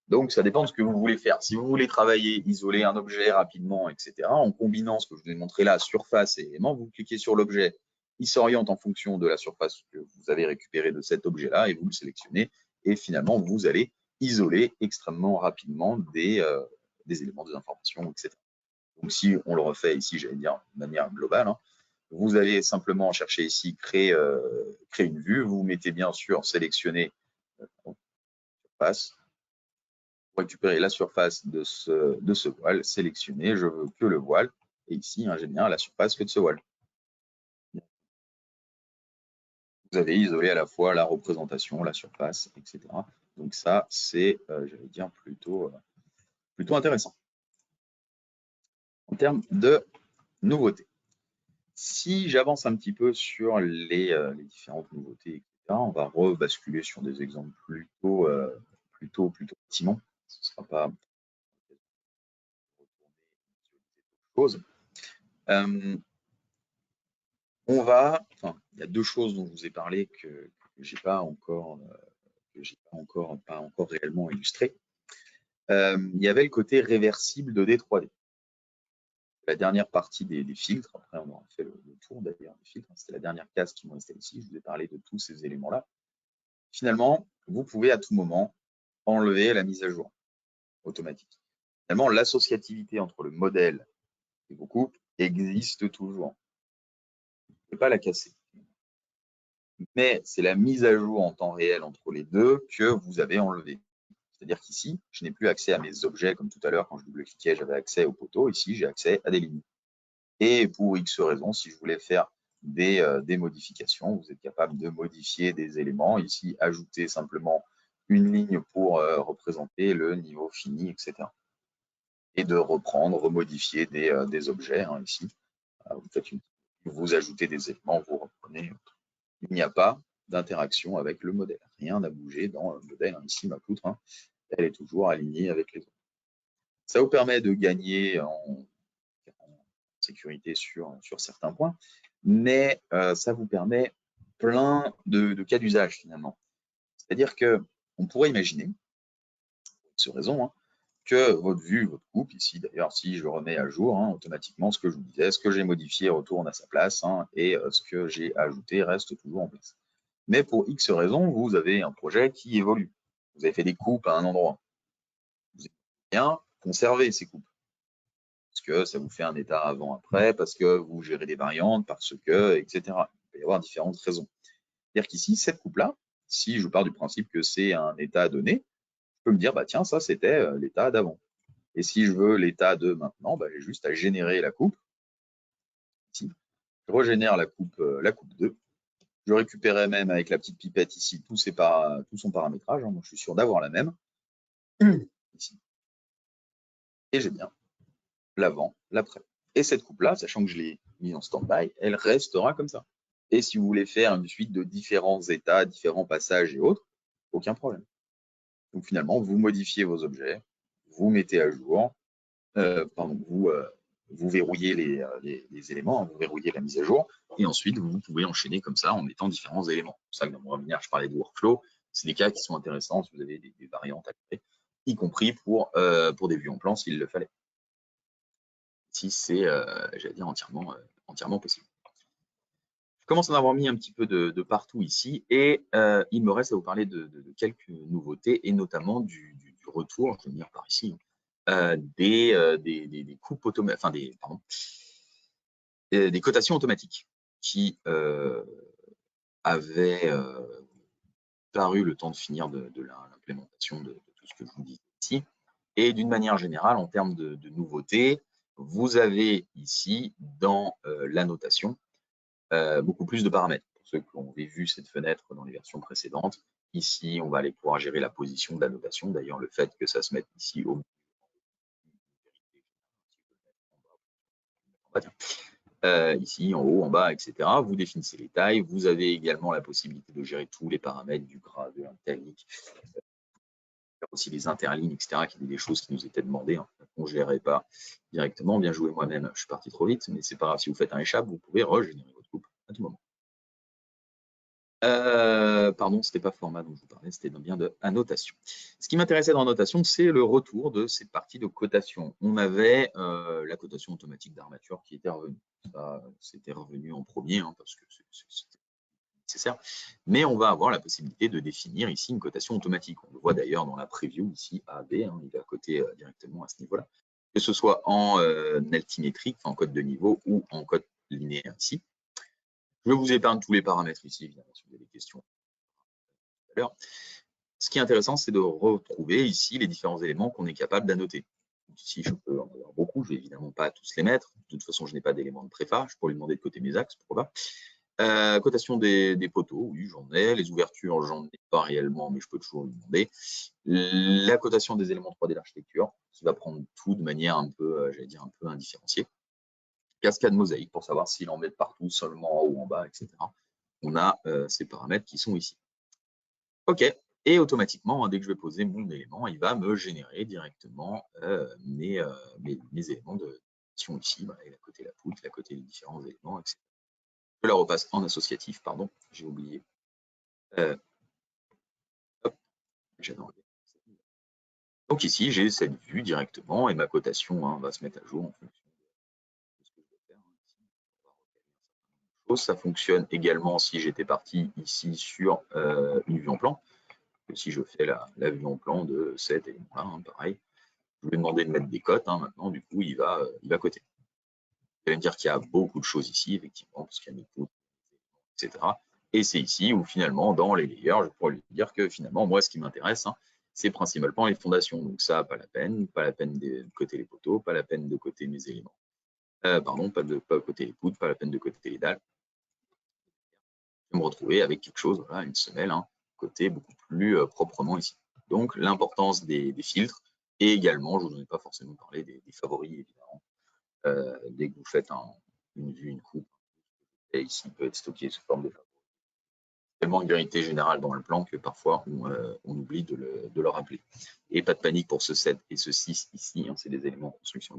Donc ça dépend de ce que vous voulez faire. Si vous voulez travailler, isoler un objet rapidement, etc., en combinant ce que je vous ai montré là, surface et élément, vous cliquez sur l'objet, il s'oriente en fonction de la surface que vous avez récupérée de cet objet-là et vous le sélectionnez. Et finalement, vous allez isoler extrêmement rapidement des éléments, des informations, etc. Donc si on le refait ici, j'allais dire de manière globale, vous allez simplement chercher ici créer une vue. Vous mettez bien sûr sélectionner surface. Pour récupérer la surface de ce voile, sélectionner, je veux que le voile. Et ici, j'ai bien la surface que de ce voile. Vous avez isolé à la fois la représentation, la surface, etc. Donc ça, c'est, j'allais dire, plutôt intéressant. En termes de nouveautés. Si j'avance un petit peu sur les différentes nouveautés, etc., on va rebasculer sur des exemples plutôt timons. Ce ne sera pas chose. Il y a deux choses dont je vous ai parlé que j'ai pas encore réellement illustré. Il y avait le côté réversible de D3D. La dernière partie des filtres, après on aura fait le tour d'ailleurs des filtres, c'était la dernière case qui me restait ici, je vous ai parlé de tous ces éléments-là. Finalement, vous pouvez à tout moment enlever la mise à jour automatique. Finalement, l'associativité entre le modèle et vos coupes existe toujours. Vous ne pouvez pas la casser. Mais c'est la mise à jour en temps réel entre les deux que vous avez enlevé. C'est-à-dire qu'ici, je n'ai plus accès à mes objets, comme tout à l'heure, quand je double-cliquais, j'avais accès au poteau. Ici, j'ai accès à des lignes. Et pour X raisons, si je voulais faire des modifications, vous êtes capable de modifier des éléments. Ici, ajouter simplement une ligne pour représenter le niveau fini, etc. Et de reprendre, remodifier des objets. Ici, vous ajoutez des éléments, vous reprenez. Il n'y a pas d'interaction avec le modèle. Rien n'a bougé dans le modèle. Ici, ma poutre, elle est toujours alignée avec les autres. Ça vous permet de gagner en sécurité sur certains points, mais ça vous permet plein de cas d'usage finalement. C'est-à-dire qu'on pourrait imaginer, pour ce raison, hein, que votre vue, votre coupe, ici d'ailleurs, si je remets à jour, hein, automatiquement, ce que je vous disais, ce que j'ai modifié retourne à sa place, hein, et ce que j'ai ajouté reste toujours en place. Mais pour X raisons, vous avez un projet qui évolue. Vous avez fait des coupes à un endroit. Vous aimez bien conserver ces coupes, parce que ça vous fait un état avant-après, parce que vous gérez des variantes, parce que, etc. Il peut y avoir différentes raisons. C'est-à-dire qu'ici, cette coupe-là, si je pars du principe que c'est un état donné, je peux me dire, bah tiens, ça c'était l'état d'avant. Et si je veux l'état de maintenant, bah, j'ai juste à générer la coupe. Ici, je régénère la coupe 2. Je récupérais même avec la petite pipette ici tout son paramétrage. Hein, donc je suis sûr d'avoir la même. Ici. Et j'ai bien l'avant, l'après. Et cette coupe-là, sachant que je l'ai mise en stand-by, elle restera comme ça. Et si vous voulez faire une suite de différents états, différents passages et autres, aucun problème. Donc finalement, vous modifiez vos objets, vous mettez à jour, vous verrouillez les éléments, vous verrouillez la mise à jour, et ensuite vous pouvez enchaîner comme ça en mettant différents éléments. C'est pour ça que dans mon webinaire, je parlais de workflow. C'est des cas qui sont intéressants si vous avez des variantes à créer, y compris pour des vues en plan s'il le fallait. Si c'est, j'allais dire, entièrement possible. Je commence à en avoir mis un petit peu de partout ici, et il me reste à vous parler de quelques nouveautés, et notamment du retour, je vais venir par ici, des coupes automatiques, enfin des cotations automatiques qui avaient paru le temps de finir de l'implémentation de tout ce que je vous dis ici. Et d'une manière générale, en termes de nouveautés, vous avez ici dans la notation beaucoup plus de paramètres. Pour ceux qui ont vu cette fenêtre dans les versions précédentes, ici, on va aller pouvoir gérer la position de la notation. D'ailleurs, le fait que ça se mette ici au ici, en haut, en bas, etc. Vous définissez les tailles. Vous avez également la possibilité de gérer tous les paramètres du gras, de l'italique, aussi les interlignes, etc., qui étaient des choses qui nous étaient demandées. Hein. On ne gérerait pas directement. Bien joué moi-même, je suis parti trop vite, mais c'est pas grave. Si vous faites un échappe, vous pouvez régénérer votre coupe à tout moment. Pardon, c'était pas format dont je vous parlais, c'était bien de annotation. Ce qui m'intéressait dans annotation, c'est le retour de cette partie de cotation. On avait la cotation automatique d'armature qui était revenue. Ça, c'était revenu en premier, hein, parce que c'était nécessaire. Mais on va avoir la possibilité de définir ici une cotation automatique. On le voit d'ailleurs dans la preview ici, AB, hein, il va coter directement à ce niveau-là. Que ce soit en altimétrique, en code de niveau, ou en code linéaire ici. Je vous épargne tous les paramètres ici, évidemment, si vous avez des questions. Ce qui est intéressant, c'est de retrouver ici les différents éléments qu'on est capable d'annoter. Ici, je peux en avoir beaucoup, je ne vais évidemment pas tous les mettre. De toute façon, je n'ai pas d'éléments de préfa. Je pourrais lui demander de coter mes axes, pourquoi pas. Cotation des poteaux, oui, j'en ai. Les ouvertures, j'en ai pas réellement, mais je peux toujours lui demander. La cotation des éléments 3D d'architecture, qui va prendre tout de manière un peu, j'allais dire, un peu indifférenciée. Cascade mosaïque, pour savoir s'il en met partout, seulement en haut, en bas, etc. On a ces paramètres qui sont ici. OK. Et automatiquement, dès que je vais poser mon élément, il va me générer directement mes éléments de notation ici. Bah, il a coté la poutre, il a coté les différents éléments, etc. Je la repasse en associatif, pardon, j'ai oublié. Hop, donc ici, j'ai cette vue directement et ma cotation va se mettre à jour en fonction de ce que je vais faire. Ça fonctionne également si j'étais parti ici sur une vue en plan. Si je fais la vue en plan de cet élément-là, hein, pareil, je lui ai demandé de mettre des cotes. Hein, maintenant, du coup, il va coter. Vous allez me dire qu'il y a beaucoup de choses ici, effectivement, parce qu'il y a des poutres, etc. Et c'est ici où, finalement, dans les layers, je pourrais lui dire que, finalement, moi, ce qui m'intéresse, hein, c'est principalement les fondations. Donc ça, pas la peine de coter les poteaux, pas la peine de coter mes éléments. Pardon, pas coter les poutres, pas la peine de coter les dalles. Je vais me retrouver avec quelque chose, voilà, une semelle, hein, cotée beaucoup plus proprement ici. Donc, l'importance des filtres, et également, je ne vous en ai pas forcément parlé, des favoris, évidemment. Dès que vous faites une vue, une coupe, et ici, il peut être stocké sous forme de favoris. tellement une vérité générale dans le plan que parfois on oublie de le rappeler. Et pas de panique pour ce 7 et ce 6 ici, hein, c'est des éléments de construction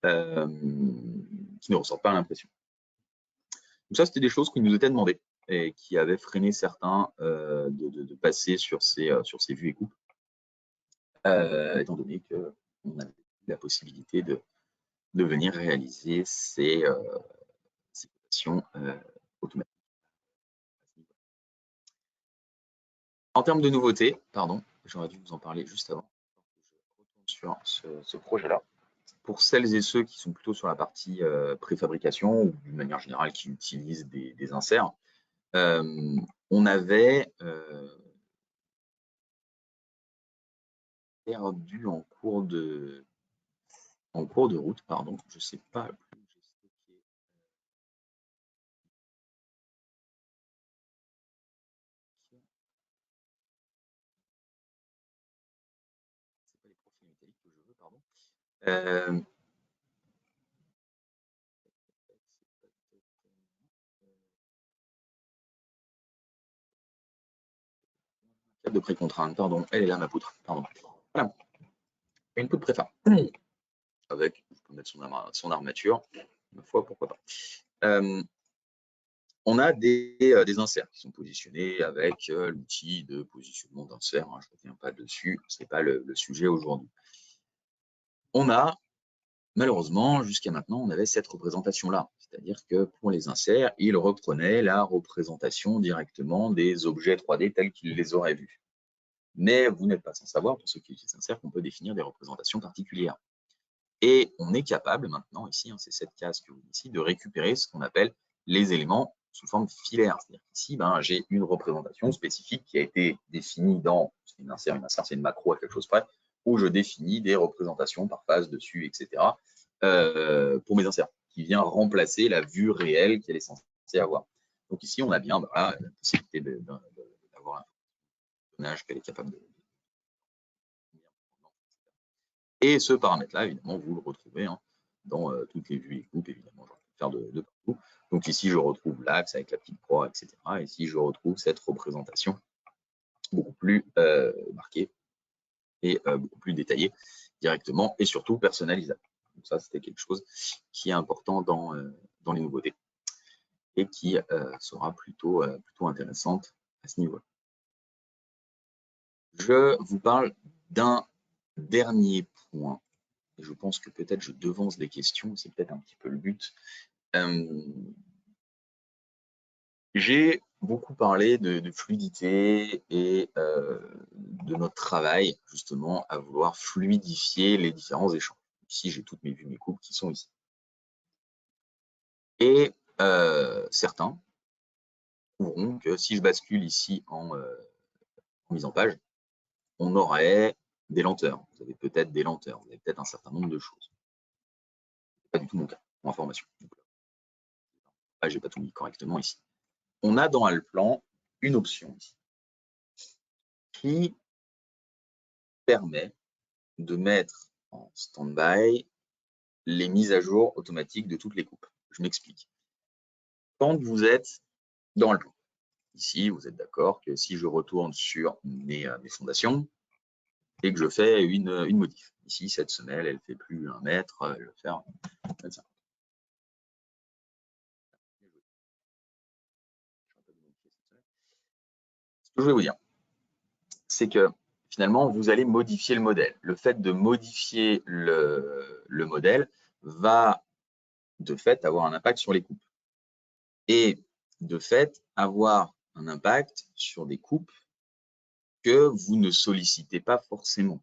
qui ne ressortent pas l'impression. Donc ça, c'était des choses qui nous étaient demandées et qui avaient freiné certains de passer sur ces vues et coupes, étant donné qu'on avait la possibilité de venir réaliser ces cotations automatiques. En termes de nouveautés, pardon, j'aurais dû vous en parler juste avant. Je retourne sur ce projet-là. Pour celles et ceux qui sont plutôt sur la partie préfabrication ou d'une manière générale qui utilisent des inserts, on avait perdu en cours de route, pardon, je ne sais pas plus où j'ai stocké. C'est pas les profils métalliques que je veux, pardon. De précontrainte, pardon, elle est là ma poutre, pardon. Voilà, une poutre préfa. Avec, je peux mettre son armature, ma foi, pourquoi pas. On a des inserts qui sont positionnés avec l'outil de positionnement d'insert, hein, je ne reviens pas dessus, ce n'est pas le sujet aujourd'hui. On a, malheureusement, jusqu'à maintenant, on avait cette représentation-là, c'est-à-dire que pour les inserts, il reprenait la représentation directement des objets 3D tels qu'il les aurait vus. Mais vous n'êtes pas sans savoir, pour ceux qui utilisent inserts, qu'on peut définir des représentations particulières. Et on est capable maintenant, ici, hein, c'est cette case que vous voyez ici, de récupérer ce qu'on appelle les éléments sous forme filaire. C'est-à-dire qu'ici, j'ai une représentation spécifique qui a été définie dans une insert, c'est une macro à quelque chose près, où je définis des représentations par phase dessus, etc. Pour mes inserts, qui vient remplacer la vue réelle qu'elle est censée avoir. Donc ici, on a bien la possibilité d'avoir un personnage qu'elle est capable de. Et ce paramètre-là, évidemment, vous le retrouvez dans toutes les vues et coupes, évidemment, je vais faire de partout. Donc ici, je retrouve l'axe avec la petite croix, etc. Et ici, je retrouve cette représentation beaucoup plus marquée et beaucoup plus détaillée directement et surtout personnalisable. Donc ça, c'était quelque chose qui est important dans les nouveautés et qui sera plutôt intéressante à ce niveau-là. Je vous parle d'un dernier point. Je pense que peut-être je devance des questions, c'est peut-être un petit peu le but. J'ai beaucoup parlé de fluidité et de notre travail justement à vouloir fluidifier les différents échanges. Ici, j'ai toutes mes vues, mes coupes qui sont ici. Et certains trouveront que si je bascule ici en mise en page, on aurait des lenteurs. Vous avez peut-être des lenteurs, vous avez peut-être un certain nombre de choses. Ce n'est pas du tout mon cas, pour information. Là, je n'ai pas tout mis correctement ici. On a dans Allplan une option ici qui permet de mettre en stand-by les mises à jour automatiques de toutes les coupes. Je m'explique. Quand vous êtes dans le plan, ici, vous êtes d'accord que si je retourne sur mes fondations et que je fais une modif, ici, cette semelle, elle ne fait plus 1 mètre, elle va faire 25. Ce que je vais vous dire, c'est que finalement, vous allez modifier le modèle. Le fait de modifier le modèle va de fait avoir un impact sur les coupes. Et de fait, avoir un impact sur des coupes que vous ne sollicitez pas forcément.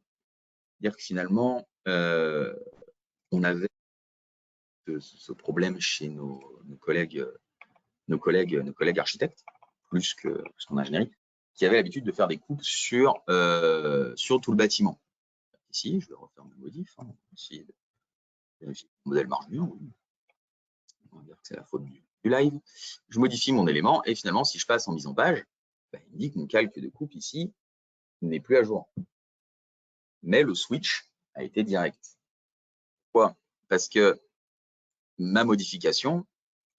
C'est-à-dire que finalement, on avait ce problème chez nos collègues architectes, plus qu'en ingénierie, qui avaient l'habitude de faire des coupes sur tout le bâtiment. Ici, je vais refaire mes modifs. Ici, vérifier que le modèle marche bien. On va dire que c'est la faute du live. Je modifie mon élément et finalement, si je passe en mise en page, il me dit que mon calque de coupe ici n'est plus à jour. Mais le switch a été direct. Pourquoi? Parce que ma modification,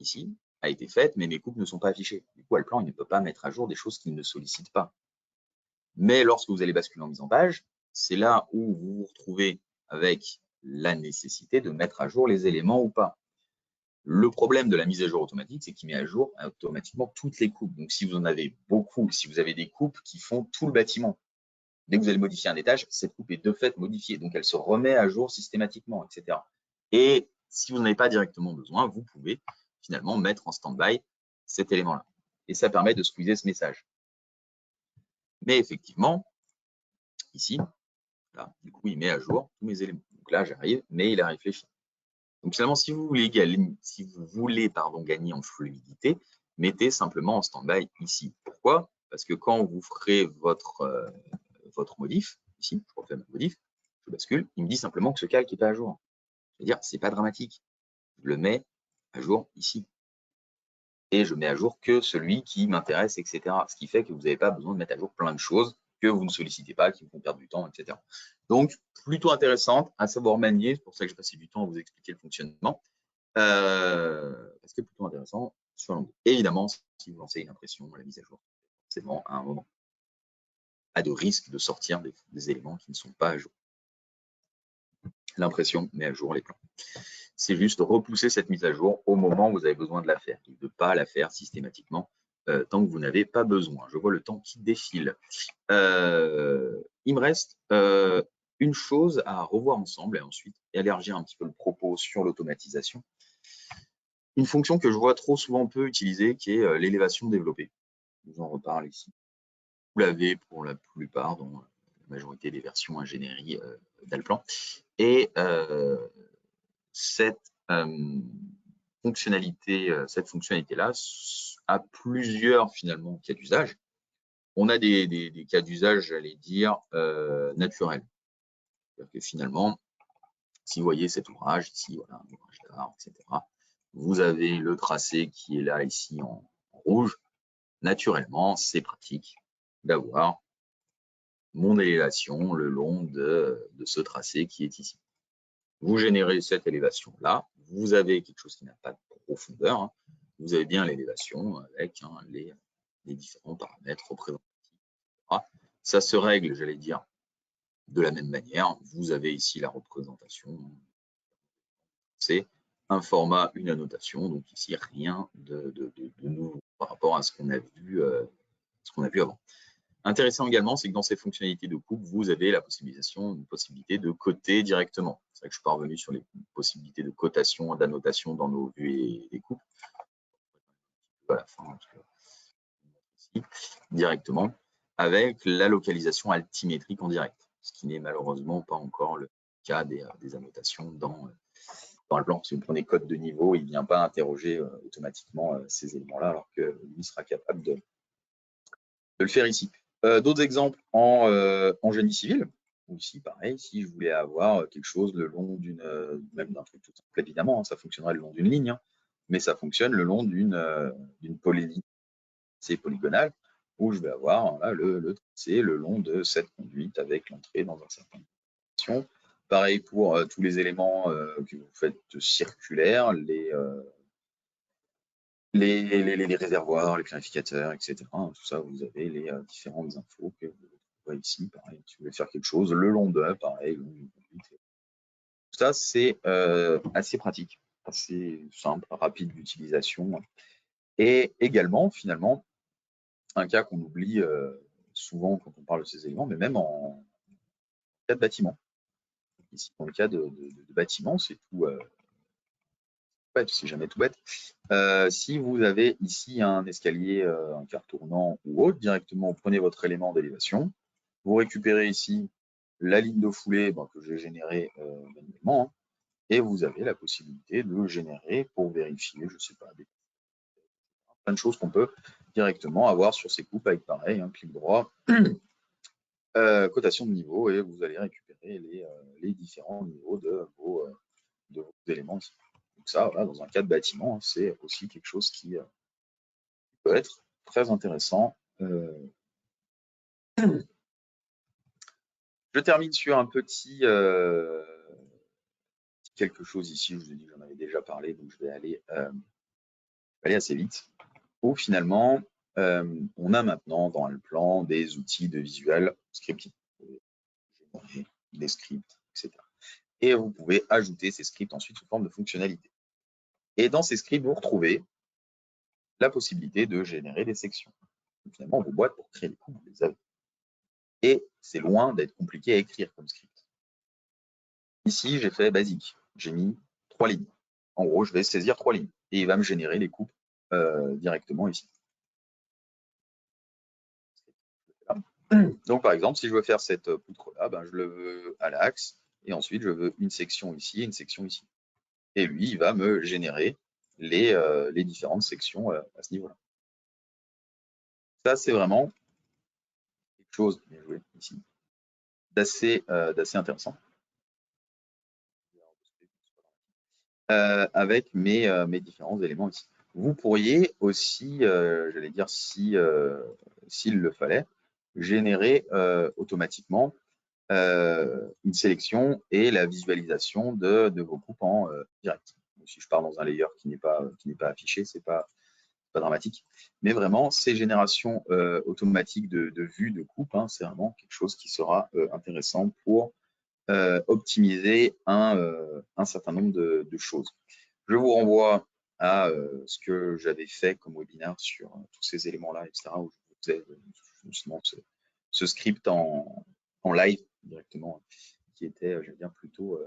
ici, a été faite, mais mes coupes ne sont pas affichées. Du coup, Alplan, il ne peut pas mettre à jour des choses qu'il ne sollicite pas. Mais lorsque vous allez basculer en mise en page, c'est là où vous vous retrouvez avec la nécessité de mettre à jour les éléments ou pas. Le problème de la mise à jour automatique, c'est qu'il met à jour automatiquement toutes les coupes. Donc, si vous en avez beaucoup, si vous avez des coupes qui font tout le bâtiment, dès que vous allez modifier un étage, cette coupe est de fait modifiée. Donc, elle se remet à jour systématiquement, etc. Et si vous n'en avez pas directement besoin, vous pouvez finalement mettre en stand-by cet élément-là. Et ça permet de squeezer ce message. Mais effectivement, ici, là, du coup, il met à jour tous mes éléments. Donc là, j'arrive, mais il a réfléchi. Donc finalement, si vous voulez, gagner en fluidité, mettez simplement en stand-by ici. Pourquoi? Parce que quand vous ferez votre modif, ici, je refais ma modif, je bascule, il me dit simplement que ce calque n'est pas à jour. C'est-à-dire, c'est pas dramatique. Je le mets à jour ici. Et je mets à jour que celui qui m'intéresse, etc. Ce qui fait que vous n'avez pas besoin de mettre à jour plein de choses que vous ne sollicitez pas, qui vous font perdre du temps, etc. Donc, plutôt intéressante à savoir manier. C'est pour ça que j'ai passé du temps à vous expliquer le fonctionnement. Parce que plutôt intéressant sur l'anglais. Évidemment, si vous lancez une impression, la mise à jour, forcément, à un moment, pas de risque de sortir des éléments qui ne sont pas à jour. L'impression met à jour les plans. C'est juste repousser cette mise à jour au moment où vous avez besoin de la faire, et de ne pas la faire systématiquement tant que vous n'avez pas besoin. Je vois le temps qui défile. Il me reste une chose à revoir ensemble et ensuite élargir un petit peu le propos sur l'automatisation. Une fonction que je vois trop souvent peu utilisée, qui est l'élévation développée. Je vous en reparle ici. Vous l'avez pour la plupart dans la majorité des versions ingénierie d'Alplan. Et cette fonctionnalité-là a plusieurs finalement cas d'usage. On a des cas d'usage, j'allais dire, naturels. C'est-à-dire que finalement, si vous voyez cet ouvrage ici, voilà, un ouvrage d'art, etc., vous avez le tracé qui est là ici en rouge. Naturellement, c'est pratique d'avoir mon élévation le long de ce tracé qui est ici. Vous générez cette élévation-là, vous avez quelque chose qui n'a pas de profondeur, hein. Vous avez bien l'élévation avec les différents paramètres représentatifs, etc. Ça se règle, j'allais dire, de la même manière. Vous avez ici la représentation. C'est un format, une annotation, donc ici rien de nouveau par rapport à ce qu'on a vu avant. Intéressant également, c'est que dans ces fonctionnalités de coupe, vous avez une possibilité de coter directement. C'est vrai que je suis pas revenu sur les possibilités de cotation, d'annotation dans nos vues et coupes. À la fin, ici, directement, avec la localisation altimétrique en direct, ce qui n'est malheureusement pas encore le cas des annotations dans le plan. Si vous prenez code de niveau, il ne vient pas interroger automatiquement ces éléments-là, alors que lui sera capable de le faire ici. D'autres exemples en génie civil. Ici, pareil, si je voulais avoir quelque chose le long même d'un truc tout simple, évidemment, hein, ça fonctionnerait le long d'une ligne, hein, mais ça fonctionne le long d'une polyligne polygonale, où je vais avoir là, le tracé le long de cette conduite avec l'entrée dans un certain direction. Pareil pour tous les éléments que vous faites circulaires, les réservoirs, les clarificateurs, etc. Tout ça, vous avez les différentes infos que vous voyez ici. Pareil, si vous voulez faire quelque chose le long de, pareil, le long d'une conduite. Tout ça, c'est assez pratique, assez simple, rapide d'utilisation. Et également, finalement, un cas qu'on oublie souvent quand on parle de ces éléments, mais même en cas de bâtiment. Ici, dans le cas de bâtiment, c'est tout bête, c'est jamais tout bête. Si vous avez ici un escalier, un quart tournant ou autre, directement, vous prenez votre élément d'élévation, vous récupérez ici la ligne de foulée que j'ai générée manuellement, hein, et vous avez la possibilité de générer pour vérifier, je ne sais pas, plein de choses qu'on peut directement avoir sur ces coupes avec pareil, un clic droit, cotation de niveau, et vous allez récupérer les différents niveaux de vos éléments ici. Donc ça, voilà, dans un cas de bâtiment, c'est aussi quelque chose qui peut être très intéressant. Je termine sur un petit quelque chose ici. Je vous ai dit que j'en avais déjà parlé, donc je vais aller aller assez vite, où finalement, on a maintenant dans le plan des outils de visual scripting, des scripts, etc. Et vous pouvez ajouter ces scripts ensuite sous forme de fonctionnalité. Et dans ces scripts, vous retrouvez la possibilité de générer des sections. Donc, finalement, vos boîtes pour créer les coups, vous les avez. Et c'est loin d'être compliqué à écrire comme script. Ici, j'ai fait basique. J'ai mis 3 lignes. En gros, je vais saisir 3 lignes. Et il va me générer les coupes directement ici. Donc, par exemple, si je veux faire cette poutre-là, ben, je le veux à l'axe. Et ensuite, je veux une section ici et une section ici. Et lui, il va me générer les différentes sections à ce niveau-là. Ça, c'est vraiment quelque chose, bien joué ici, d'assez intéressant. Avec mes différents éléments ici. Vous pourriez aussi, j'allais dire, s'il le fallait, générer automatiquement une sélection et la visualisation de vos coupes en direct. Donc, si je pars dans un layer qui n'est pas affiché, c'est pas dramatique. Mais vraiment, ces générations automatiques de vues de coupe, hein, c'est vraiment quelque chose qui sera intéressant pour optimiser un certain nombre de choses. Je vous renvoie à ce que j'avais fait comme webinaire sur tous ces éléments-là, etc., où je vous faisais justement ce script en live directement, qui était, j'allais dire, plutôt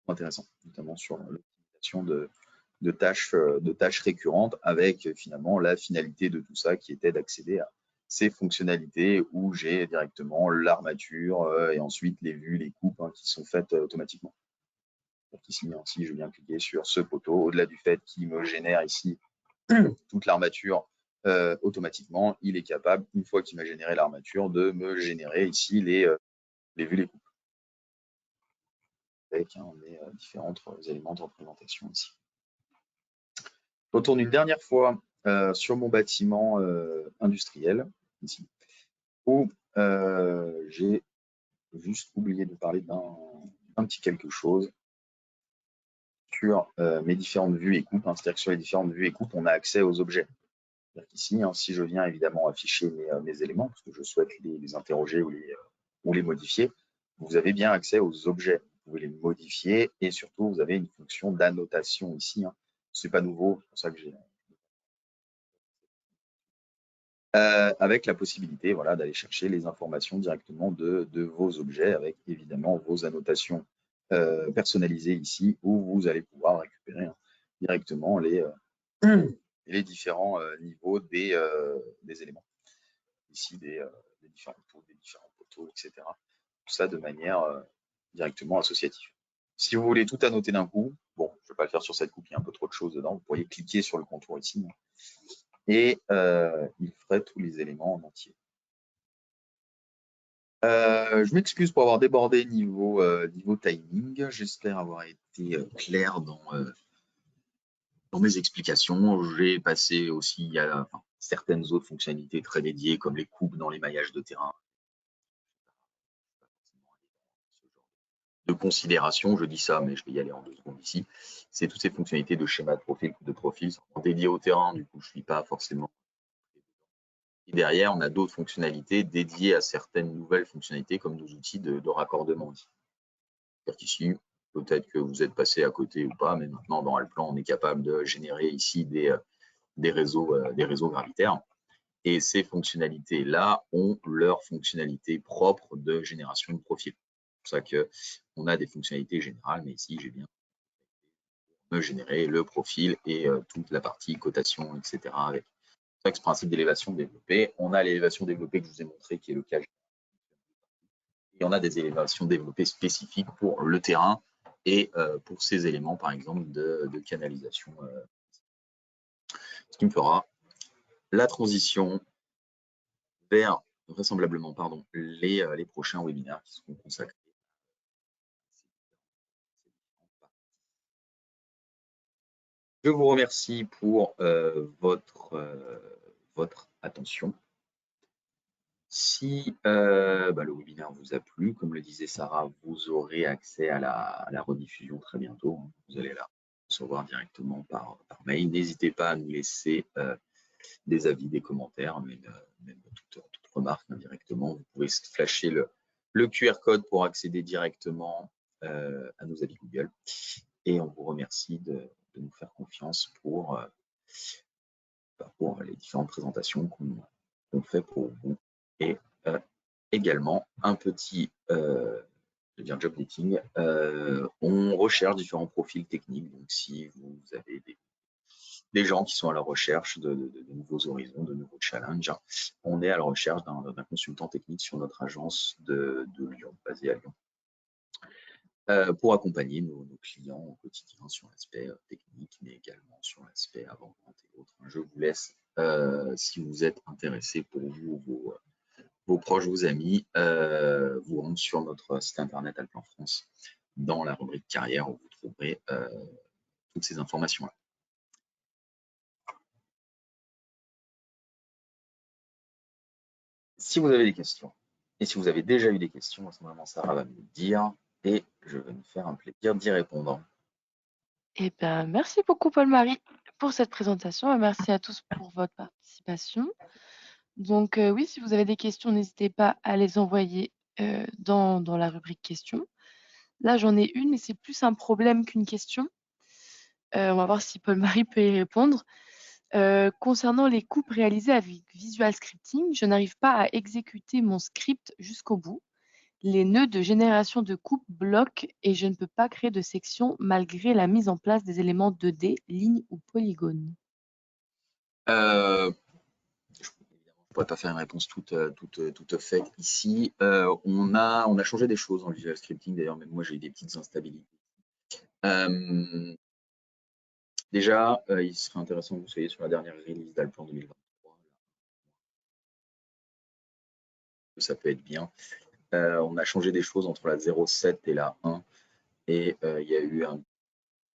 intéressant, notamment sur l'optimisation de tâches récurrentes, avec finalement la finalité de tout ça qui était d'accéder à ces fonctionnalités où j'ai directement l'armature et ensuite les vues, les coupes qui sont faites automatiquement. Donc ici, je viens cliquer sur ce poteau, au-delà du fait qu'il me génère ici toute l'armature automatiquement, il est capable, une fois qu'il m'a généré l'armature, de me générer ici les vues, les coupes, avec les différents éléments de représentation ici. Je retourne une dernière fois sur mon bâtiment industriel, ici, où j'ai juste oublié de parler d'un petit quelque chose sur mes différentes vues et coupes. C'est-à-dire que sur les différentes vues et coupes, on a accès aux objets. Ici, si je viens évidemment afficher mes éléments, parce que je souhaite les interroger ou les modifier, vous avez bien accès aux objets. Vous pouvez les modifier et surtout, vous avez une fonction d'annotation ici. Ce n'est pas nouveau, c'est pour ça que j'ai avec la possibilité voilà, d'aller chercher les informations directement de vos objets, avec évidemment vos annotations personnalisées ici, où vous allez pouvoir récupérer directement les différents niveaux des éléments. Ici, des différents pots, des différents poteaux, etc. Tout ça de manière directement associative. Si vous voulez tout annoter d'un coup, bon, je ne vais pas le faire sur cette coupe, il y a un peu trop de choses dedans, vous pourriez cliquer sur le contour ici, et il ferait tous les éléments en entier. Je m'excuse pour avoir débordé niveau timing. J'espère avoir été clair dans mes explications. J'ai passé aussi à certaines autres fonctionnalités très dédiées, comme les coupes dans les maillages de terrain. De considération, je dis ça, mais je vais y aller en 2 secondes ici. C'est toutes ces fonctionnalités de schéma de profil sont dédiées au terrain. Du coup, je ne suis pas forcément. Et derrière, on a d'autres fonctionnalités dédiées à certaines nouvelles fonctionnalités, comme nos outils de raccordement ici. Ici, peut-être que vous êtes passé à côté ou pas, mais maintenant, dans Allplan, on est capable de générer ici des réseaux gravitaires. Et ces fonctionnalités-là ont leur fonctionnalité propre de génération de profil. C'est pour ça qu'on a des fonctionnalités générales, mais ici, j'ai bien me générer le profil et toute la partie cotation, etc. avec ça, ce principe d'élévation développée. On a l'élévation développée que je vous ai montré, qui est le cas. Et on a des élévations développées spécifiques pour le terrain et pour ces éléments, par exemple, de canalisation. Ce qui me fera la transition vers, vraisemblablement, les prochains webinaires qui seront consacrés. Je vous remercie pour votre attention. Si le webinaire vous a plu, comme le disait Sarah, vous aurez accès à la rediffusion très bientôt. Vous allez là recevoir directement par mail. N'hésitez pas à nous laisser des avis, des commentaires, même toute remarque directement. Vous pouvez flasher le QR code pour accéder directement à nos avis Google. Et on vous remercie de nous faire confiance pour les différentes présentations qu'on fait pour vous. Et également, un petit job dating. On recherche différents profils techniques. Donc, si vous avez des gens qui sont à la recherche de nouveaux horizons, de nouveaux challenges, on est à la recherche d'un consultant technique sur notre agence de Lyon, basée à Lyon, pour accompagner nos clients au quotidien sur l'aspect technique, mais également sur l'aspect avant-vente et autres. Je vous laisse, si vous êtes intéressé, pour vous, vos proches, vos amis, vous rendre sur notre site internet Alplan France, dans la rubrique carrière, où vous trouverez toutes ces informations-là. Si vous avez des questions, et si vous avez déjà eu des questions, à ce moment, Sarah va me le dire, et je vais me faire un plaisir d'y répondre. Eh bien, merci beaucoup, Paul-Marie, pour cette présentation et merci à tous pour votre participation. Donc, oui, si vous avez des questions, n'hésitez pas à les envoyer dans la rubrique questions. Là, j'en ai une, mais c'est plus un problème qu'une question. On va voir si Paul-Marie peut y répondre. Concernant les coupes réalisées avec Visual Scripting, je n'arrive pas à exécuter mon script jusqu'au bout. Les nœuds de génération de coupe bloquent et je ne peux pas créer de section malgré la mise en place des éléments 2D, lignes ou polygones. Je ne pourrais pas faire une réponse toute faite ici. On a changé des choses en Visual Scripting, d'ailleurs, même moi j'ai eu des petites instabilités. Déjà, il serait intéressant que vous soyez sur la dernière release d'Alplan 2023. Ça peut être bien. On a changé des choses entre la 0.7 et la 1. Et il y a eu un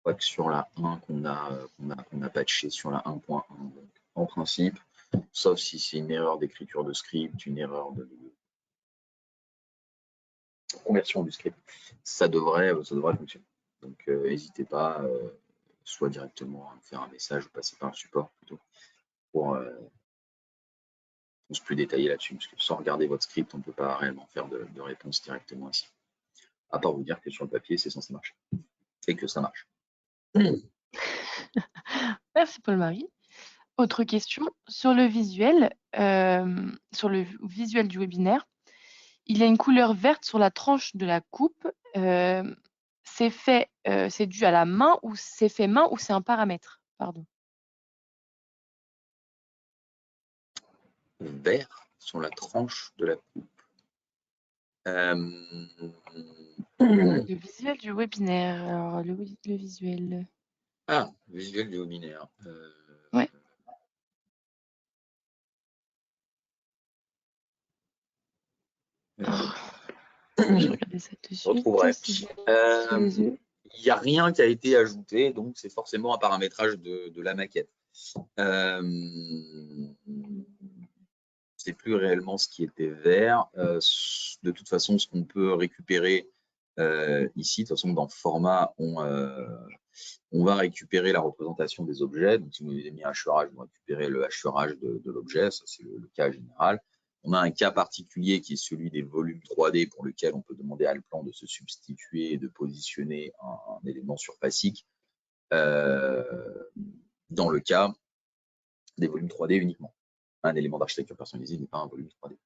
bug sur la 1 qu'on a patché sur la 1.1. Donc, en principe, sauf si c'est une erreur d'écriture de script, une erreur de conversion du script, ça devrait fonctionner. Donc, n'hésitez pas, soit directement à me faire un message ou passer par le support plutôt, pour plus détaillé là-dessus, parce que sans regarder votre script, on ne peut pas réellement faire de réponse directement ici. À part vous dire que sur le papier, c'est censé marcher. Et que ça marche. Merci Paul-Marie. Autre question, sur le visuel du webinaire, il y a une couleur verte sur la tranche de la coupe. C'est dû à la main ou c'est fait main ou c'est un paramètre? Pardon. Vert sur la tranche de la coupe. Le visuel du webinaire. Alors, le visuel. Ah, visuel du webinaire. Ouais. Je regardais ça de suite. Retrouverai. Il Il n'y a rien qui a été ajouté, donc c'est forcément un paramétrage de la maquette. C'est plus réellement ce qui était vert. De toute façon, ce qu'on peut récupérer ici, de toute façon, dans format, on va récupérer la représentation des objets. Donc, si vous avez mis un hachurage, vous récupérez le hachurage de l'objet. Ça, c'est le cas général. On a un cas particulier qui est celui des volumes 3D pour lequel on peut demander à Alplan de se substituer et de positionner un élément surfacique dans le cas des volumes 3D uniquement. Un élément d'architecture personnalisée n'est pas un volume 3D.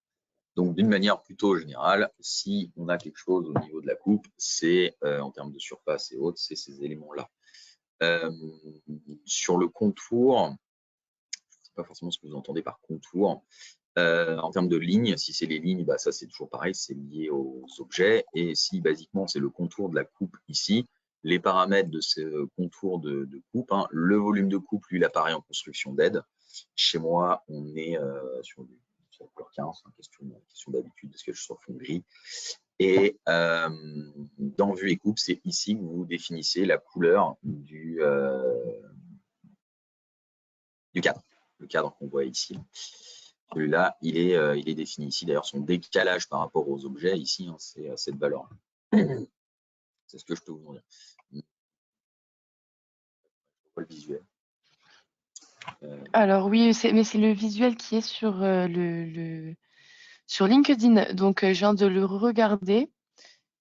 Donc, d'une manière plutôt générale, si on a quelque chose au niveau de la coupe, c'est en termes de surface et autres, c'est ces éléments-là. Sur le contour, je ne sais pas forcément ce que vous entendez par contour. En termes de lignes, si c'est les lignes, bah, ça c'est toujours pareil, c'est lié aux objets. Et si basiquement c'est le contour de la coupe ici, les paramètres de ce contour de coupe, hein, le volume de coupe, lui, il apparaît en construction d'aide. Chez moi, on est sur la couleur 15, hein, question d'habitude parce que je suis sur fond gris. Et dans vue et coupe, c'est ici que vous définissez la couleur du cadre, le cadre qu'on voit ici. Celui-là, il est défini ici. D'ailleurs, son décalage par rapport aux objets ici, hein, c'est cette valeur. C'est ce que je peux vous dire. Pas le visuel. Alors oui, mais c'est le visuel qui est sur, sur LinkedIn. Donc, je viens de le regarder.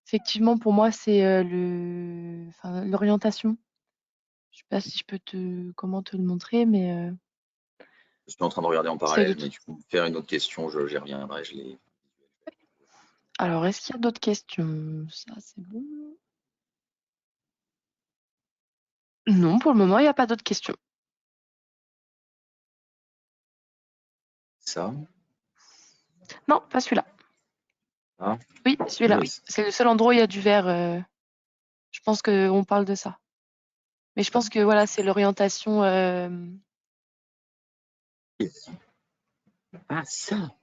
Effectivement, pour moi, c'est l'orientation. Je sais pas si je peux comment te le montrer, mais Je suis en train de regarder en c'est le. parallèle, mais tu peux me faire une autre question, j'y reviendrai. Je l'ai. Alors, est-ce qu'il y a d'autres questions? Ça, c'est bon. Non, pour le moment, il n'y a pas d'autres questions. Ça. Non, pas celui-là. Ah, Oui, celui-là. yes. C'est le seul endroit où il y a du vert. Je pense qu'on parle de ça. Mais je pense que voilà, c'est l'orientation. Ah, ça.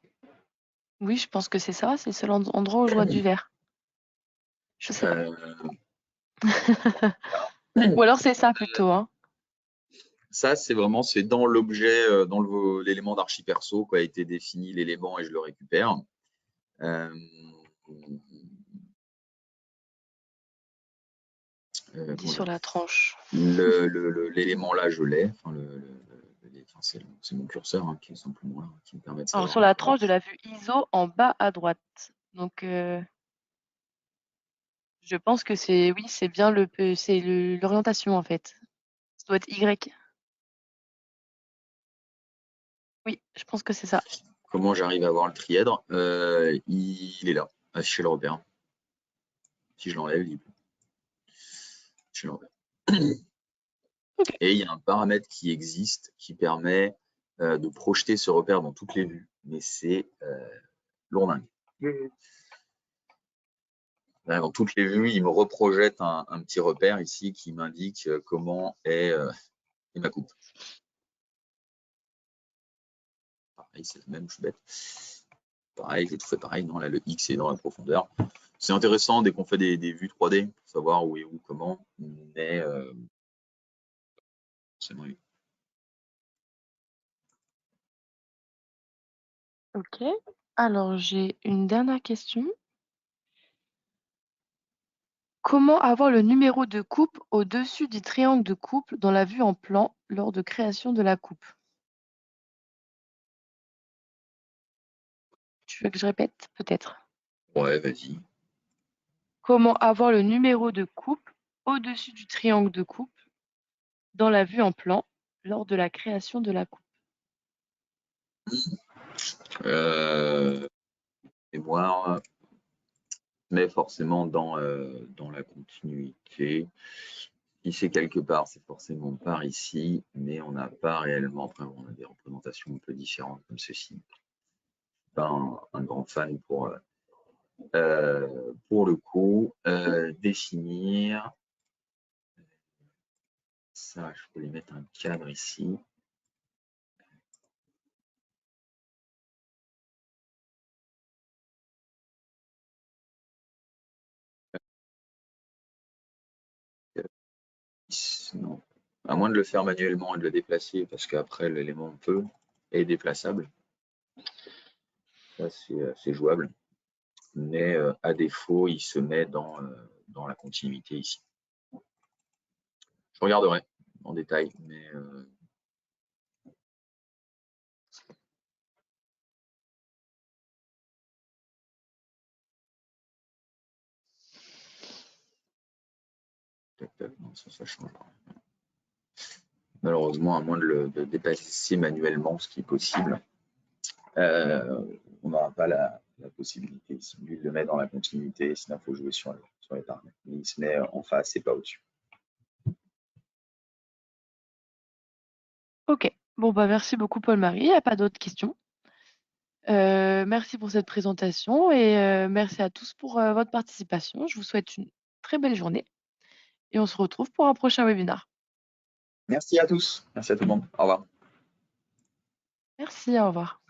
Oui, je pense que c'est ça. C'est le seul endroit où je vois du vert. Je sais pas. Ou alors c'est ça plutôt, hein. Ça, c'est dans l'objet, dans l'élément d'archi-perso, quoi, a été défini l'élément et je le récupère. Dit sur la tranche. L'élément là, je l'ai. Enfin, c'est mon curseur hein, qui est simplement là, qui me permet de Alors savoir sur la tranche de la vue ISO en bas à droite. Donc je pense que c'est oui, c'est bien l'orientation en fait. Ça doit être Y. Oui, je pense que c'est ça. comment j'arrive à voir le trièdre. Il est là, afficher le repère. Si je l'enlève, il est plus. Je l'enlève. Ok. Et il y a un paramètre qui existe qui permet de projeter ce repère dans toutes les vues, mais c'est lourdingue. Dans toutes les vues, il me reprojette un petit repère ici qui m'indique comment est ma coupe. Pareil, c'est le même, je suis bête. Pareil, j'ai tout fait pareil. Non, là, le X est dans la profondeur. C'est intéressant dès qu'on fait des vues 3D pour savoir où est où, comment, mais c'est moins. Ok. Alors j'ai une dernière question. Comment avoir le numéro de coupe au-dessus du triangle de coupe dans la vue en plan lors de création de la coupe? Tu veux que je répète? Peut-être. Ouais, vas-y. Comment avoir le numéro de coupe au-dessus du triangle de coupe dans la vue en plan lors de la création de la coupe? Mémoire, mais forcément dans la continuité. Si c'est quelque part, c'est forcément par ici, mais on n'a pas réellement, après on a des représentations un peu différentes comme ceci. Pas un grand fan pour le coup. Définir, ça je peux lui mettre un cadre ici. Non. À moins de le faire manuellement et de le déplacer, parce qu'après l'élément peut est déplaçable. Ça c'est jouable. Mais à défaut, il se met dans la continuité ici. Je regarderai en détail, mais non, ça change pas. Malheureusement, à moins de le dépasser manuellement, ce qui est possible, on n'aura pas la possibilité. Si lui, il le met dans la continuité, sinon il faut jouer sur les paramètres. Il se met en face et pas au-dessus. Ok. Bon, bah merci beaucoup, Paul-Marie. Il n'y a pas d'autres questions. Merci pour cette présentation et merci à tous pour votre participation. Je vous souhaite une très belle journée et on se retrouve pour un prochain webinaire. Merci à tous. Merci à tout le monde. Au revoir. Merci, au revoir.